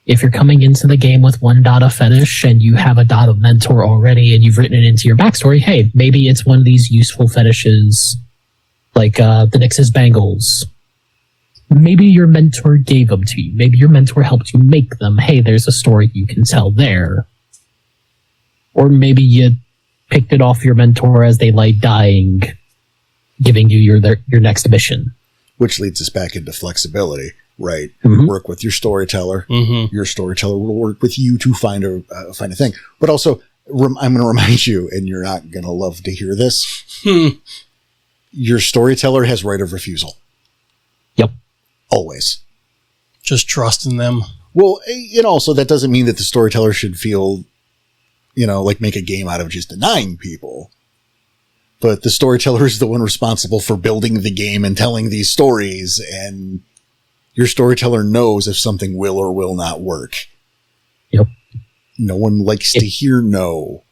If you're coming into the game with 1 dot of fetish and you have a dot of mentor already and you've written it into your backstory, hey, maybe it's one of these useful fetishes like the Nyx's bangles. Maybe your mentor gave them to you. Maybe your mentor helped you make them. Hey, there's a story you can tell there. Or maybe you picked it off your mentor as they lay dying, giving you your next mission.
Which leads us back into flexibility, right?
Mhm.
Work with your storyteller.
Mm-hmm.
Your storyteller will work with you to find a thing. But also, I'm going to remind you, and you're not going to love to hear this. Your storyteller has right of refusal.
Yep.
Always.
Just trust in them.
Well, and also that doesn't mean that the storyteller should feel, like make a game out of just denying people. But the storyteller is the one responsible for building the game and telling these stories. And your storyteller knows if something will or will not work.
Yep.
No one likes to hear no,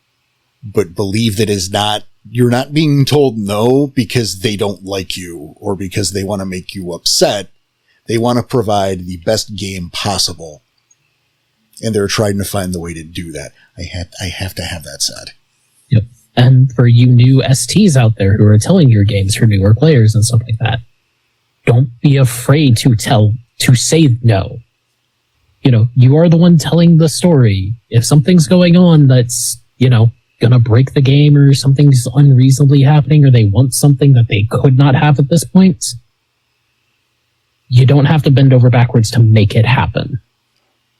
but believe that you're not being told no because they don't like you or because they want to make you upset. They want to provide the best game possible. And they're trying to find the way to do that. I have to have that said.
Yep. And for you new STs out there who are telling your games for newer players and stuff like that, don't be afraid to say no. You are the one telling the story. If something's going on that's, gonna break the game or something's unreasonably happening or they want something that they could not have at this point, you don't have to bend over backwards to make it happen.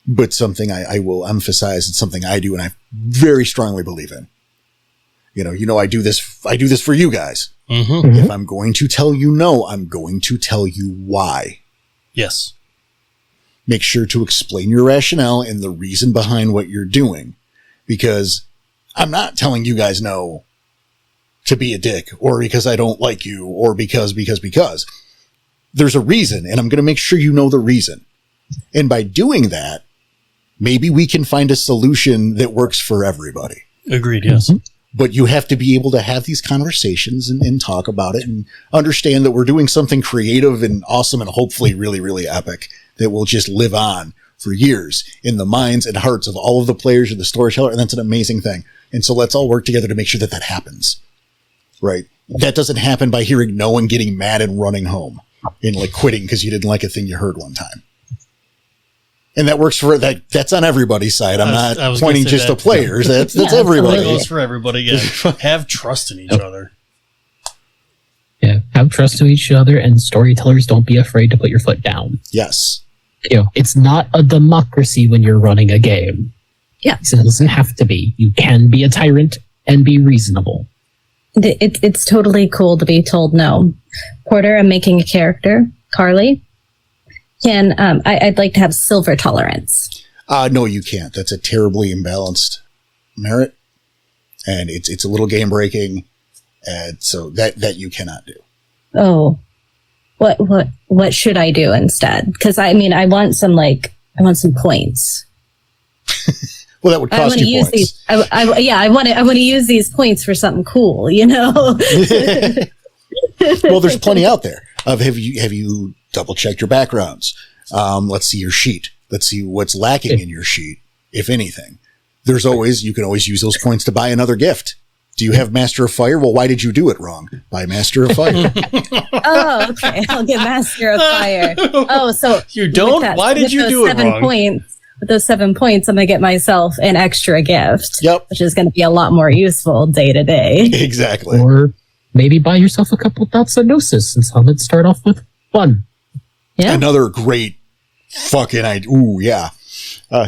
But something I will emphasize, it's something I do and I very strongly believe in. I do this for you guys.
Mm-hmm.
If I'm going to tell you no, I'm going to tell you why.
Yes.
Make sure to explain your rationale and the reason behind what you're doing. Because I'm not telling you guys no to be a dick or because I don't like you or because. There's a reason, and I'm going to make sure you know the reason. And by doing that, maybe we can find a solution that works for everybody.
Agreed, yes.
But you have to be able to have these conversations and talk about it and understand that we're doing something creative and awesome and hopefully really, really epic that will just live on for years in the minds and hearts of all of the players and the storyteller. And that's an amazing thing. And so let's all work together to make sure that that happens. Right. That doesn't happen by hearing no and getting mad and running home and like quitting because you didn't like a thing you heard one time. And that works for that. That's on everybody's side. I'm not pointing just to players. That's everybody.
It goes for everybody. Yeah. Have trust in each other.
Yeah, have trust in each other, and storytellers, don't be afraid to put your foot down.
Yes.
It's not a democracy when you're running a game.
Yeah.
So it doesn't have to be. You can be a tyrant and be reasonable.
It's totally cool to be told no. Porter, I'm making a character. Carly, I'd like to have silver tolerance.
No, you can't. That's a terribly imbalanced merit. And it's a little game breaking. And so that you cannot do.
Oh, what should I do instead? Because I want some points.
Well, that would cost you points.
I want to use these points for something cool,
Well, there's plenty out there. Have you double checked your backgrounds? Let's see your sheet. Let's see what's lacking in your sheet, if anything. You can always use those points to buy another gift. Do you have Master of Fire? Well, why did you do it wrong? Buy Master of Fire.
Oh, okay. I'll get Master of Fire. Oh, so
you don't? Why did you do it wrong?
With those 7 points, I'm going to get myself an extra gift.
Yep.
Which is going to be a lot more useful day to day.
Exactly.
Or maybe buy yourself a couple dots of Gnosis and let's start off with 1.
Yeah.
Another great fucking idea. Ooh, yeah.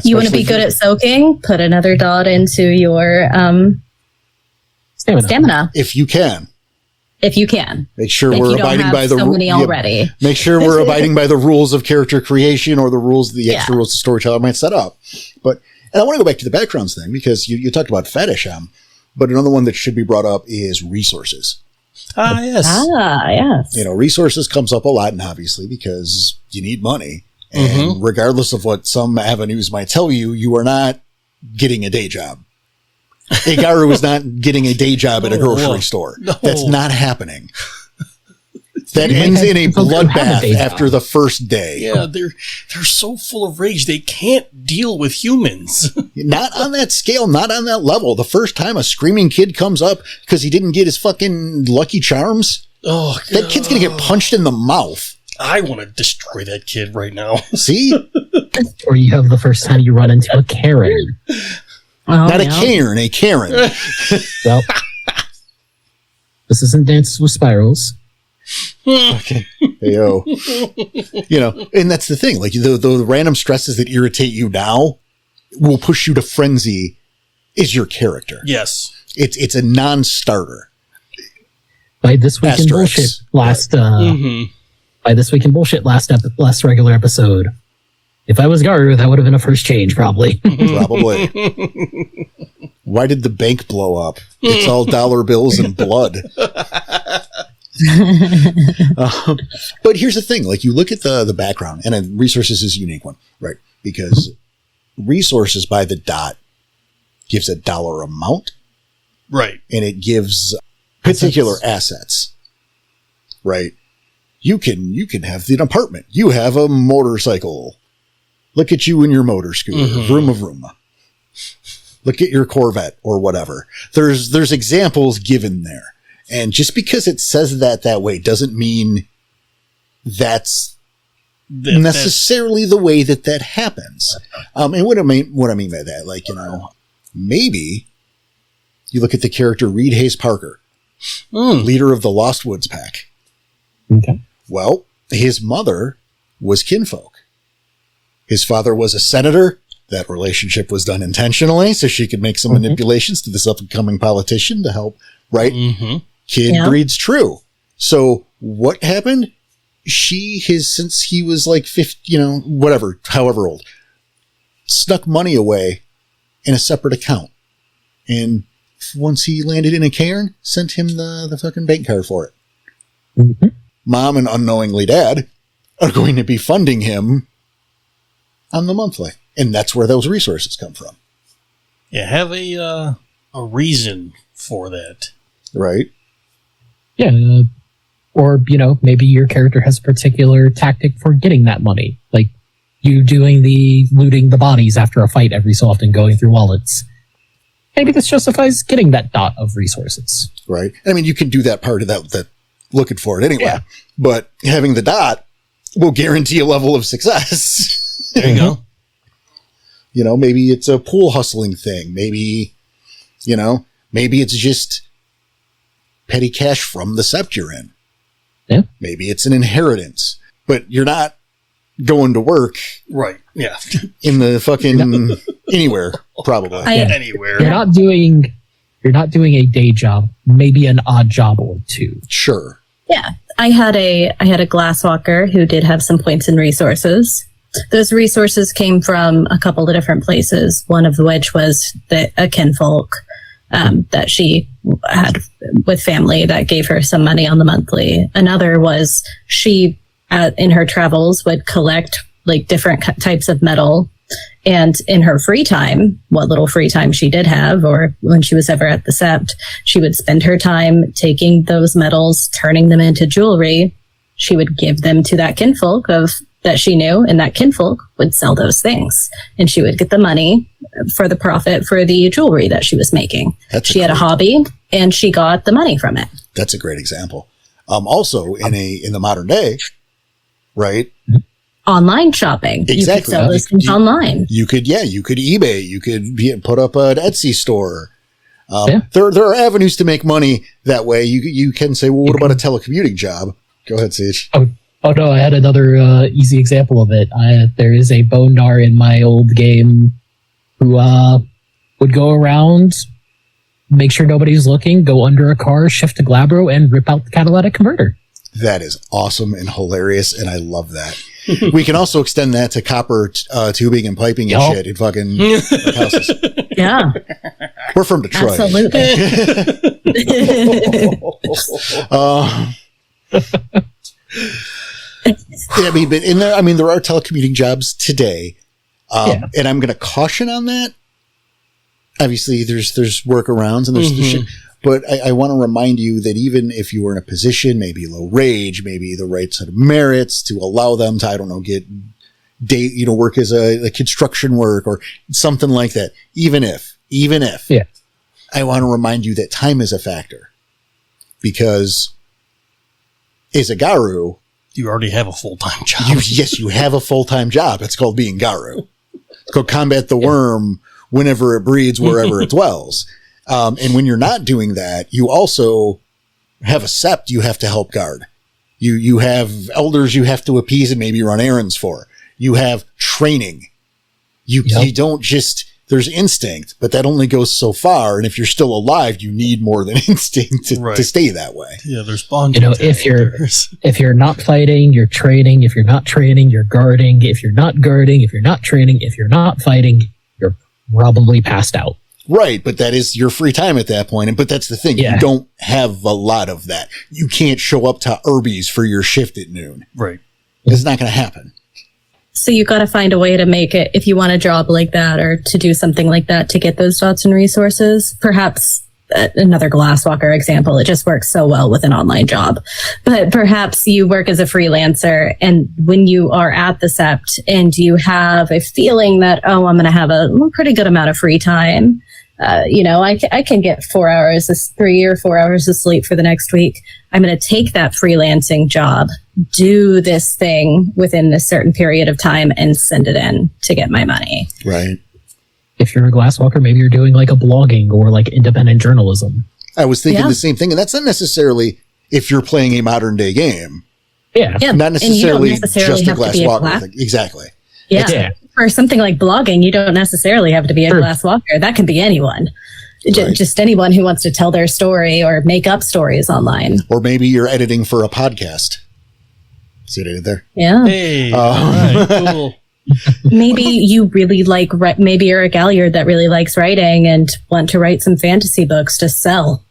You want to be good at soaking? Put another dot into your stamina.
If you can.
Make
sure we're abiding by the
rules.
Make sure we're abiding by the rules of character creation or the rules, the extra rules the storyteller might set up. And I want to go back to the backgrounds thing because you talked about fetish, but another one that should be brought up is resources.
Yes.
Yes.
Resources comes up a lot, and obviously because you need money. And regardless of what some avenues might tell you, you are not getting a day job. Igaru is not getting a day job at a grocery store. No. That's not happening. That ends in a bloodbath after the first day.
Yeah, they're so full of rage they can't deal with humans.
Not on that scale, not on that level. The first time a screaming kid comes up because he didn't get his fucking Lucky Charms, that kid's gonna get punched in the mouth.
I want to destroy that kid right now.
See?
Or you have the first time you run into a Karen.
Not a Karen, a Karen.
Well, this isn't Dances with Spirals.
Okay. Heyo. And that's the thing. Like the random stresses that irritate you now will push you to frenzy is your character.
Yes.
It's a non-starter.
By this week in bullshit last last regular episode. If I was Garu, that would have been a first change, probably.
Probably. Why did the bank blow up? It's all dollar bills and blood. But here's the thing. Like, you look at the background, and resources is a unique one, right? Because resources by the dot gives a dollar amount.
Right.
And it gives particular assets. Right? You can have an apartment. You have a motorcycle. Look at you in your motor scooter. Vroom of vroom. Look at your Corvette or whatever. There's examples given there. And just because it says that way doesn't mean that's necessarily the way that happens. And what I mean by that, like, maybe you look at the character Reed Hayes Parker, leader of the Lost Woods Pack.
Okay.
Well, his mother was kinfolk. His father was a senator. That relationship was done intentionally so she could make some manipulations to this up-and-coming politician to help, right? Kid breeds true. So what happened? Since he was like 50, however old, snuck money away in a separate account. And once he landed in a cairn, sent him the fucking bank card for it.
Mhm.
Mom and unknowingly dad are going to be funding him on the monthly. And that's where those resources come from.
Yeah, have a reason for that.
Right?
Yeah. Or, maybe your character has a particular tactic for getting that money. Like you doing the looting the bodies after a fight every so often, going through wallets. Maybe this justifies getting that dot of resources.
Right? I mean, you can do that part of that looking for it anyway.
Yeah.
But having the dot will guarantee a level of success.
There you go.
Maybe it's a pool hustling thing. Maybe it's just petty cash from the sept you're in.
Yeah.
Maybe it's an inheritance, but you're not going to work
Right. Yeah.
in the fucking anywhere, probably.
Anywhere.
You're not doing a day job, maybe an odd job or two.
Sure.
Yeah, I had a glasswalker who did have some points and resources. Those resources came from a couple of different places. One of which was a kinfolk that she had with family that gave her some money on the monthly. Another was she in her travels would collect like different types of metal. And in her free time, what little free time she did have, or when she was ever at the sept, she would spend her time taking those metals, turning them into jewelry. She would give them to that kinfolk that she knew, and that kinfolk would sell those things. And she would get the money for the profit for the jewelry that she was making. She had a hobby, and she got the money from it.
That's a great example. Also, in the modern day, right?
Online shopping.
Exactly.
You could sell those things online.
You could eBay. You could put up an Etsy store.
Yeah.
There are avenues to make money that way. You can say, well, what about a telecommuting job? Go ahead, Sage.
Oh no, I had another easy example of it. There is a Bonar in my old game who would go around, make sure nobody's looking, go under a car, shift to Glabro, and rip out the catalytic converter.
That is awesome and hilarious, and I love that. We can also extend that to copper tubing and piping and shit in fucking houses.
Yeah.
We're from Detroit.
Absolutely.
There are telecommuting jobs today, and I'm going to caution on that. Obviously, there's workarounds and there's shit, but I want to remind you that even if you were in a position, maybe low wage, maybe the right set of merits to allow them to, I don't know, get work as a construction work or something like that. Even if, I want to remind you that time is a factor, because as a Garu,
you already have a full-time job.
You have a full-time job. It's called being Garu. It's called combat the worm whenever it breeds, wherever it dwells. And when you're not doing that, you also have a sept you have to help guard. You have elders you have to appease and maybe run errands for. You have training. You don't just, there's instinct, but that only goes so far. And if you're still alive, you need more than instinct to stay that way.
Yeah, there's bonding.
If you're not fighting, you're training. If you're not training, you're guarding. If you're not guarding, if you're not training, if you're not fighting, you're probably passed out.
Right, but that is your free time at that point. But that's the thing.
Yeah.
You don't have a lot of that. You can't show up to Arby's for your shift at noon.
Right.
It's not going to happen.
So you got to find a way to make it, if you want a job like that or to do something like that to get those dots and resources. Perhaps another Glasswalker example, it just works so well with an online job. But perhaps you work as a freelancer, and when you are at the sept and you have a feeling that, I'm going to have a pretty good amount of free time. I can get 3 or 4 hours of sleep for the next week. I'm going to take that freelancing job, do this thing within this certain period of time, and send it in to get my money.
Right.
If you're a Glasswalker, maybe you're doing like a blogging or like independent journalism.
I was thinking the same thing, and that's not necessarily if you're playing a modern day game.
Yeah.
Not necessarily just a Glasswalker thing. Exactly.
Yeah. For something like blogging, you don't necessarily have to be a Glasswalker. That can be anyone. Right. Just anyone who wants to tell their story or make up stories online.
Or maybe you're editing for a podcast. See what I did there?
Yeah.
Hey, all right, cool.
Maybe you really like, maybe you're a Galliard that really likes writing and want to write some fantasy books to sell.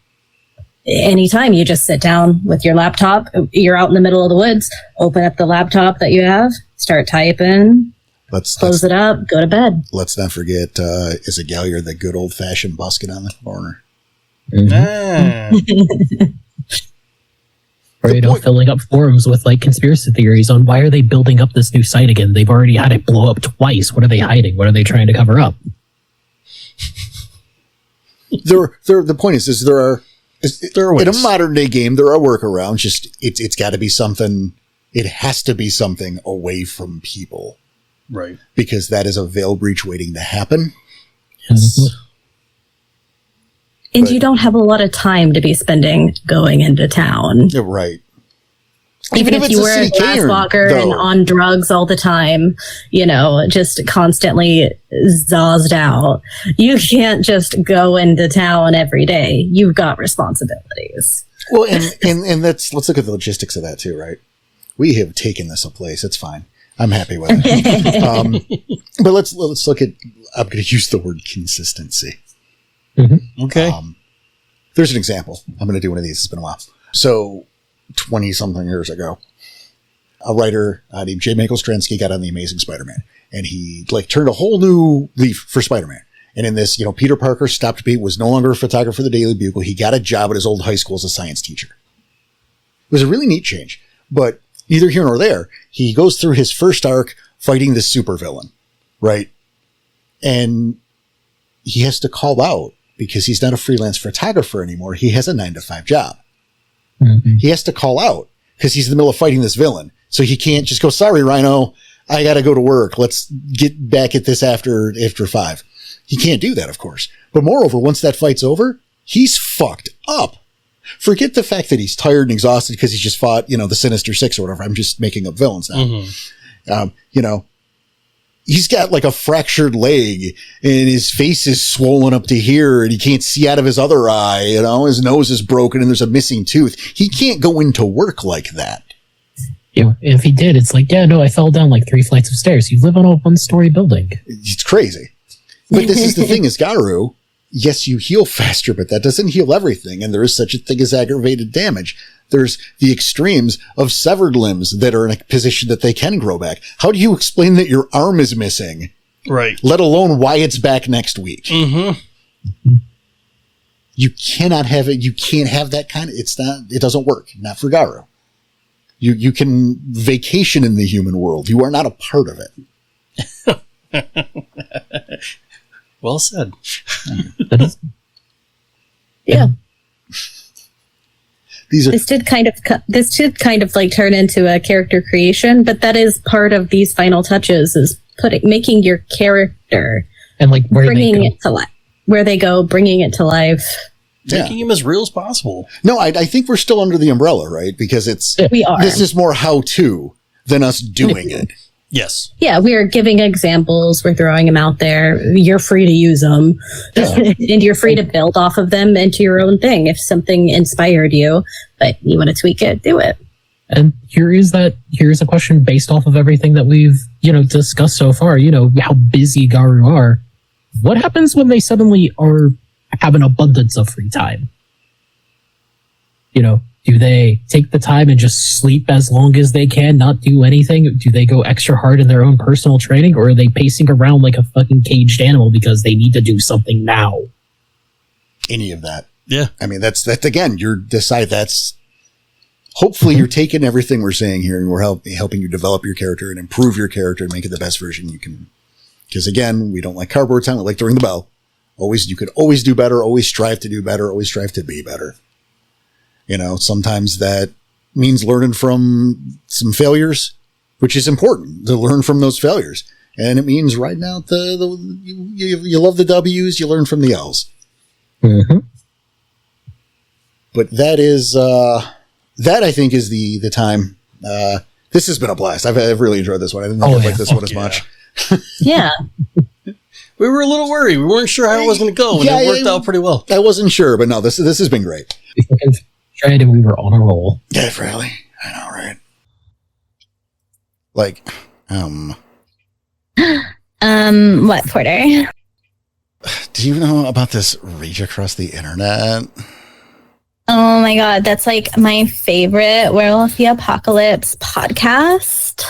Anytime you just sit down with your laptop, you're out in the middle of the woods, open up the laptop that you have, start typing, close it up, go to bed.
Let's not forget, is a Galliard the good old fashioned busket on the corner?
Or, filling up forums with like conspiracy theories on why are they building up this new site again? They've already had it blow up twice. What are they hiding? What are they trying to cover up?
The point is there are
ways.
In a modern day game, there are workarounds. Just it's got to be something. It has to be something away from people,
right?
Because that is a veil breach waiting to happen.
Yes.
And you don't have a lot of time to be spending going into town.
Yeah, right.
Even if you were a glasswalker and on drugs all the time, just constantly zazzed out, you can't just go into town every day. You've got responsibilities.
Well, and let's look at the logistics of that too, right? We have taken this a place. It's fine. I'm happy with it. But let's look at. I'm going to use the word consistency.
Mm-hmm.
Okay.
There's an example. I'm going to do one of these. It's been a while. So 20 something years ago, a writer named J. Michael Straczynski got on The Amazing Spider-Man, and he turned a whole new leaf for Spider-Man. And in this, Peter Parker was no longer a photographer for the Daily Bugle. He got a job at his old high school as a science teacher. It was a really neat change, but neither here nor there. He goes through his first arc fighting this supervillain, right? And he has to call out because he's not a freelance photographer anymore. He has a 9-to-5 job.
Mm-hmm.
He has to call out because he's in the middle of fighting this villain. So he can't just go, sorry, Rhino, I got to go to work. Let's get back at this after 5. He can't do that, of course. But moreover, once that fight's over, he's fucked up. Forget the fact that he's tired and exhausted because he's just fought, the Sinister Six or whatever. I'm just making up villains now.
Mm-hmm.
He's got like a fractured leg and his face is swollen up to here and he can't see out of his other eye. His nose is broken and there's a missing tooth. He can't go into work like that.
Yeah, if he did, it's like, I fell down like 3 flights of stairs. You live on a 1-story building.
It's crazy. But this is the thing is Garu, yes, you heal faster, but that doesn't heal everything. And there is such a thing as aggravated damage. There's the extremes of severed limbs that are in a position that they can grow back. How do you explain that your arm is missing?
Right.
Let alone why it's back next week.
Mm-hmm.
You cannot have it. You can't have that kind of, it doesn't work. Not for Garu. You can vacation in the human world. You are not a part of it.
Well said.
Yeah.
This
did kind of like turn into a character creation, but that is part of these final touches is making your character
and like
bringing it to life, where they go, bringing it to life,
making him as real as possible.
No, I think we're still under the umbrella, right? Because
we are.
This is more how to than us doing it.
Yes.
Yeah, we are giving examples. We're throwing them out there. You're free to use them. Yeah. And you're free to build off of them into your own thing. If something inspired you, but you want to tweak it, do it.
And here's a question based off of everything that we've, discussed so far, how busy Garu are. What happens when they suddenly have an abundance of free time? Do they take the time and just sleep as long as they can, not do anything? Do they go extra hard in their own personal training, or are they pacing around like a fucking caged animal because they need to do something now?
Any of that.
Yeah.
I mean, that's again, hopefully you're taking everything we're saying here and we're helping you develop your character and improve your character and make it the best version you can. Because again, we don't like cardboard time. We like to ring the bell. You could always do better, always strive to do better, always strive to be better. Sometimes that means learning from some failures, which is important to learn from those failures. And it means writing out you love the W's, you learn from the L's.
Mm-hmm.
But that is, that I think is the time. This has been a blast. I've really enjoyed this one. I didn't think I'd like this one as much.
Yeah.
We were a little worried. We weren't sure how it was going to go, and it worked out pretty well.
I wasn't sure, but no, this has been great.
And we were on a roll.
Yeah, really. I know, right?
What, Porter?
Do you know about this Rage Across the Internet?
Oh my god, that's like my favorite Werewolf the Apocalypse podcast.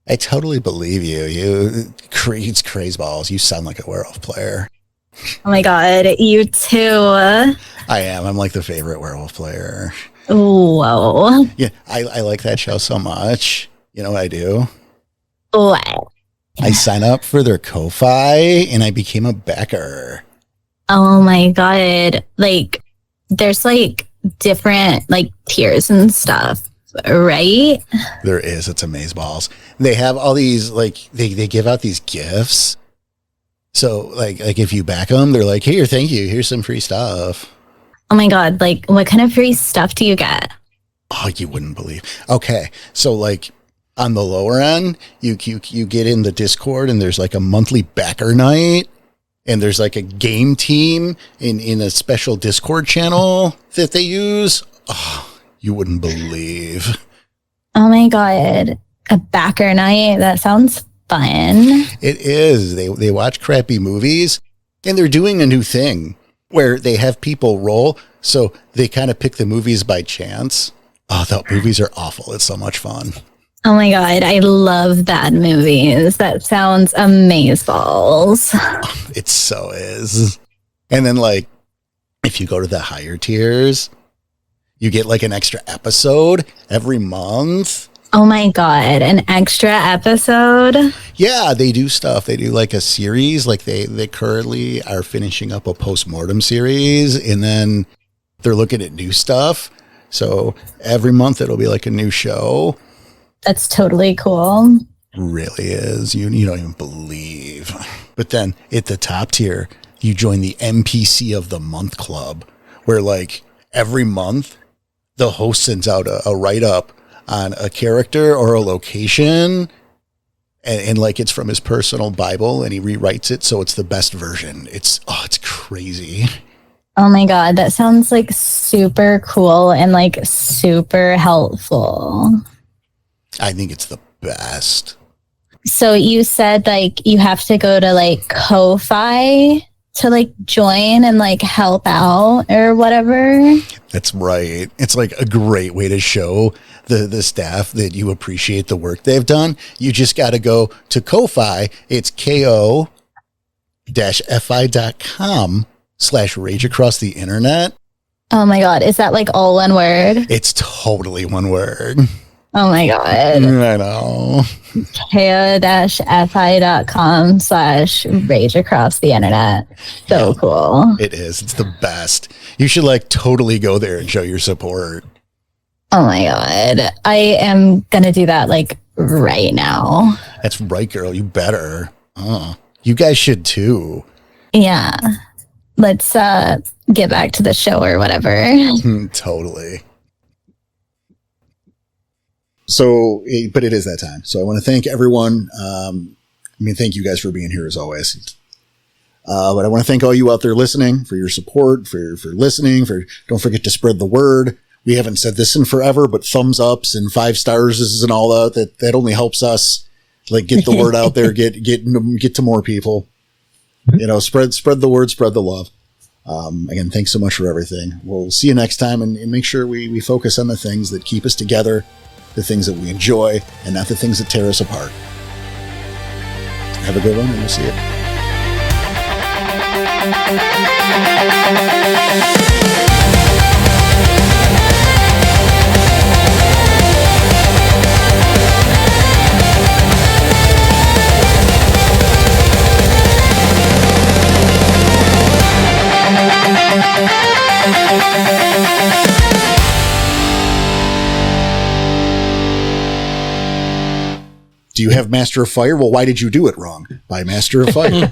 I totally believe you. It's craze balls. You sound like a werewolf player.
Oh my god, you too.
I am. I'm like the favorite werewolf player.
Whoa.
Yeah, I like that show so much. You know what I do?
What?
I sign up for their Ko-Fi and I became a backer.
Oh my god. Like, there's like different like tiers and stuff, right?
There is. It's amazeballs. They have all these, like, they give out these gifts. So, like if you back them, they're like, here, thank you. Here's some free stuff.
Oh my god, like what kind of free stuff do you get?
Oh, you wouldn't believe. Okay, so like on the lower end, you get in the Discord and there's like a monthly backer night, and there's like a game team in a special Discord channel that they use. Oh, you wouldn't believe.
Oh my god, a backer night. That sounds fun.
It is. They watch crappy movies, and they're doing a new thing where they have people roll, so they kind of pick the movies by chance. Oh, the movies are awful. It's so much fun.
Oh my god, I love bad movies. That sounds amazeballs.
It so is. And then, like, if you go to the higher tiers, you get like an extra episode every month.
Oh my god, an extra episode?
Yeah, they do stuff. They do like a series. Like they currently are finishing up a postmortem series, and then they're looking at new stuff. So every month it'll be like a new show.
That's totally cool.
Really is. You don't even believe. But then at the top tier, you join the NPC of the Month Club, where like every month the host sends out a write-up on a character or a location, and like it's from his personal Bible, and he rewrites it so it's the best version. It's crazy.
Oh my god, that sounds like super cool and like super helpful.
I think it's the best.
So you said like you have to go to like Ko-Fi to like join and like help out or whatever.
That's right. It's like a great way to show the staff that you appreciate the work they've done. You just got to go to Ko-Fi. It's ko-fi.com/rage across the internet.
Oh my god, is that like all one word?
It's totally one word.
Oh my god.
I know.
ko-fi.com/rage across the internet. So cool.
It is. It's the best. You should like totally go there and show your support.
Oh my god. I am gonna do that like right now.
That's right, girl. You better. You guys should too.
Yeah. Let's get back to the show or whatever.
Totally. So, but it is that time. So I want to thank everyone. Thank you guys for being here as always. But I want to thank all you out there listening for your support, for listening, don't forget to spread the word. We haven't said this in forever, but thumbs ups and 5 stars and all that only helps us like get the word out there, get to more people. You know, spread the word, spread the love. Again, thanks so much for everything. We'll see you next time, and make sure we focus on the things that keep us together, the things that we enjoy, and not the things that tear us apart. Have a good one, and we'll see you. Do you have Master of Fire? Well, why did you do it wrong? Buy Master of Fire.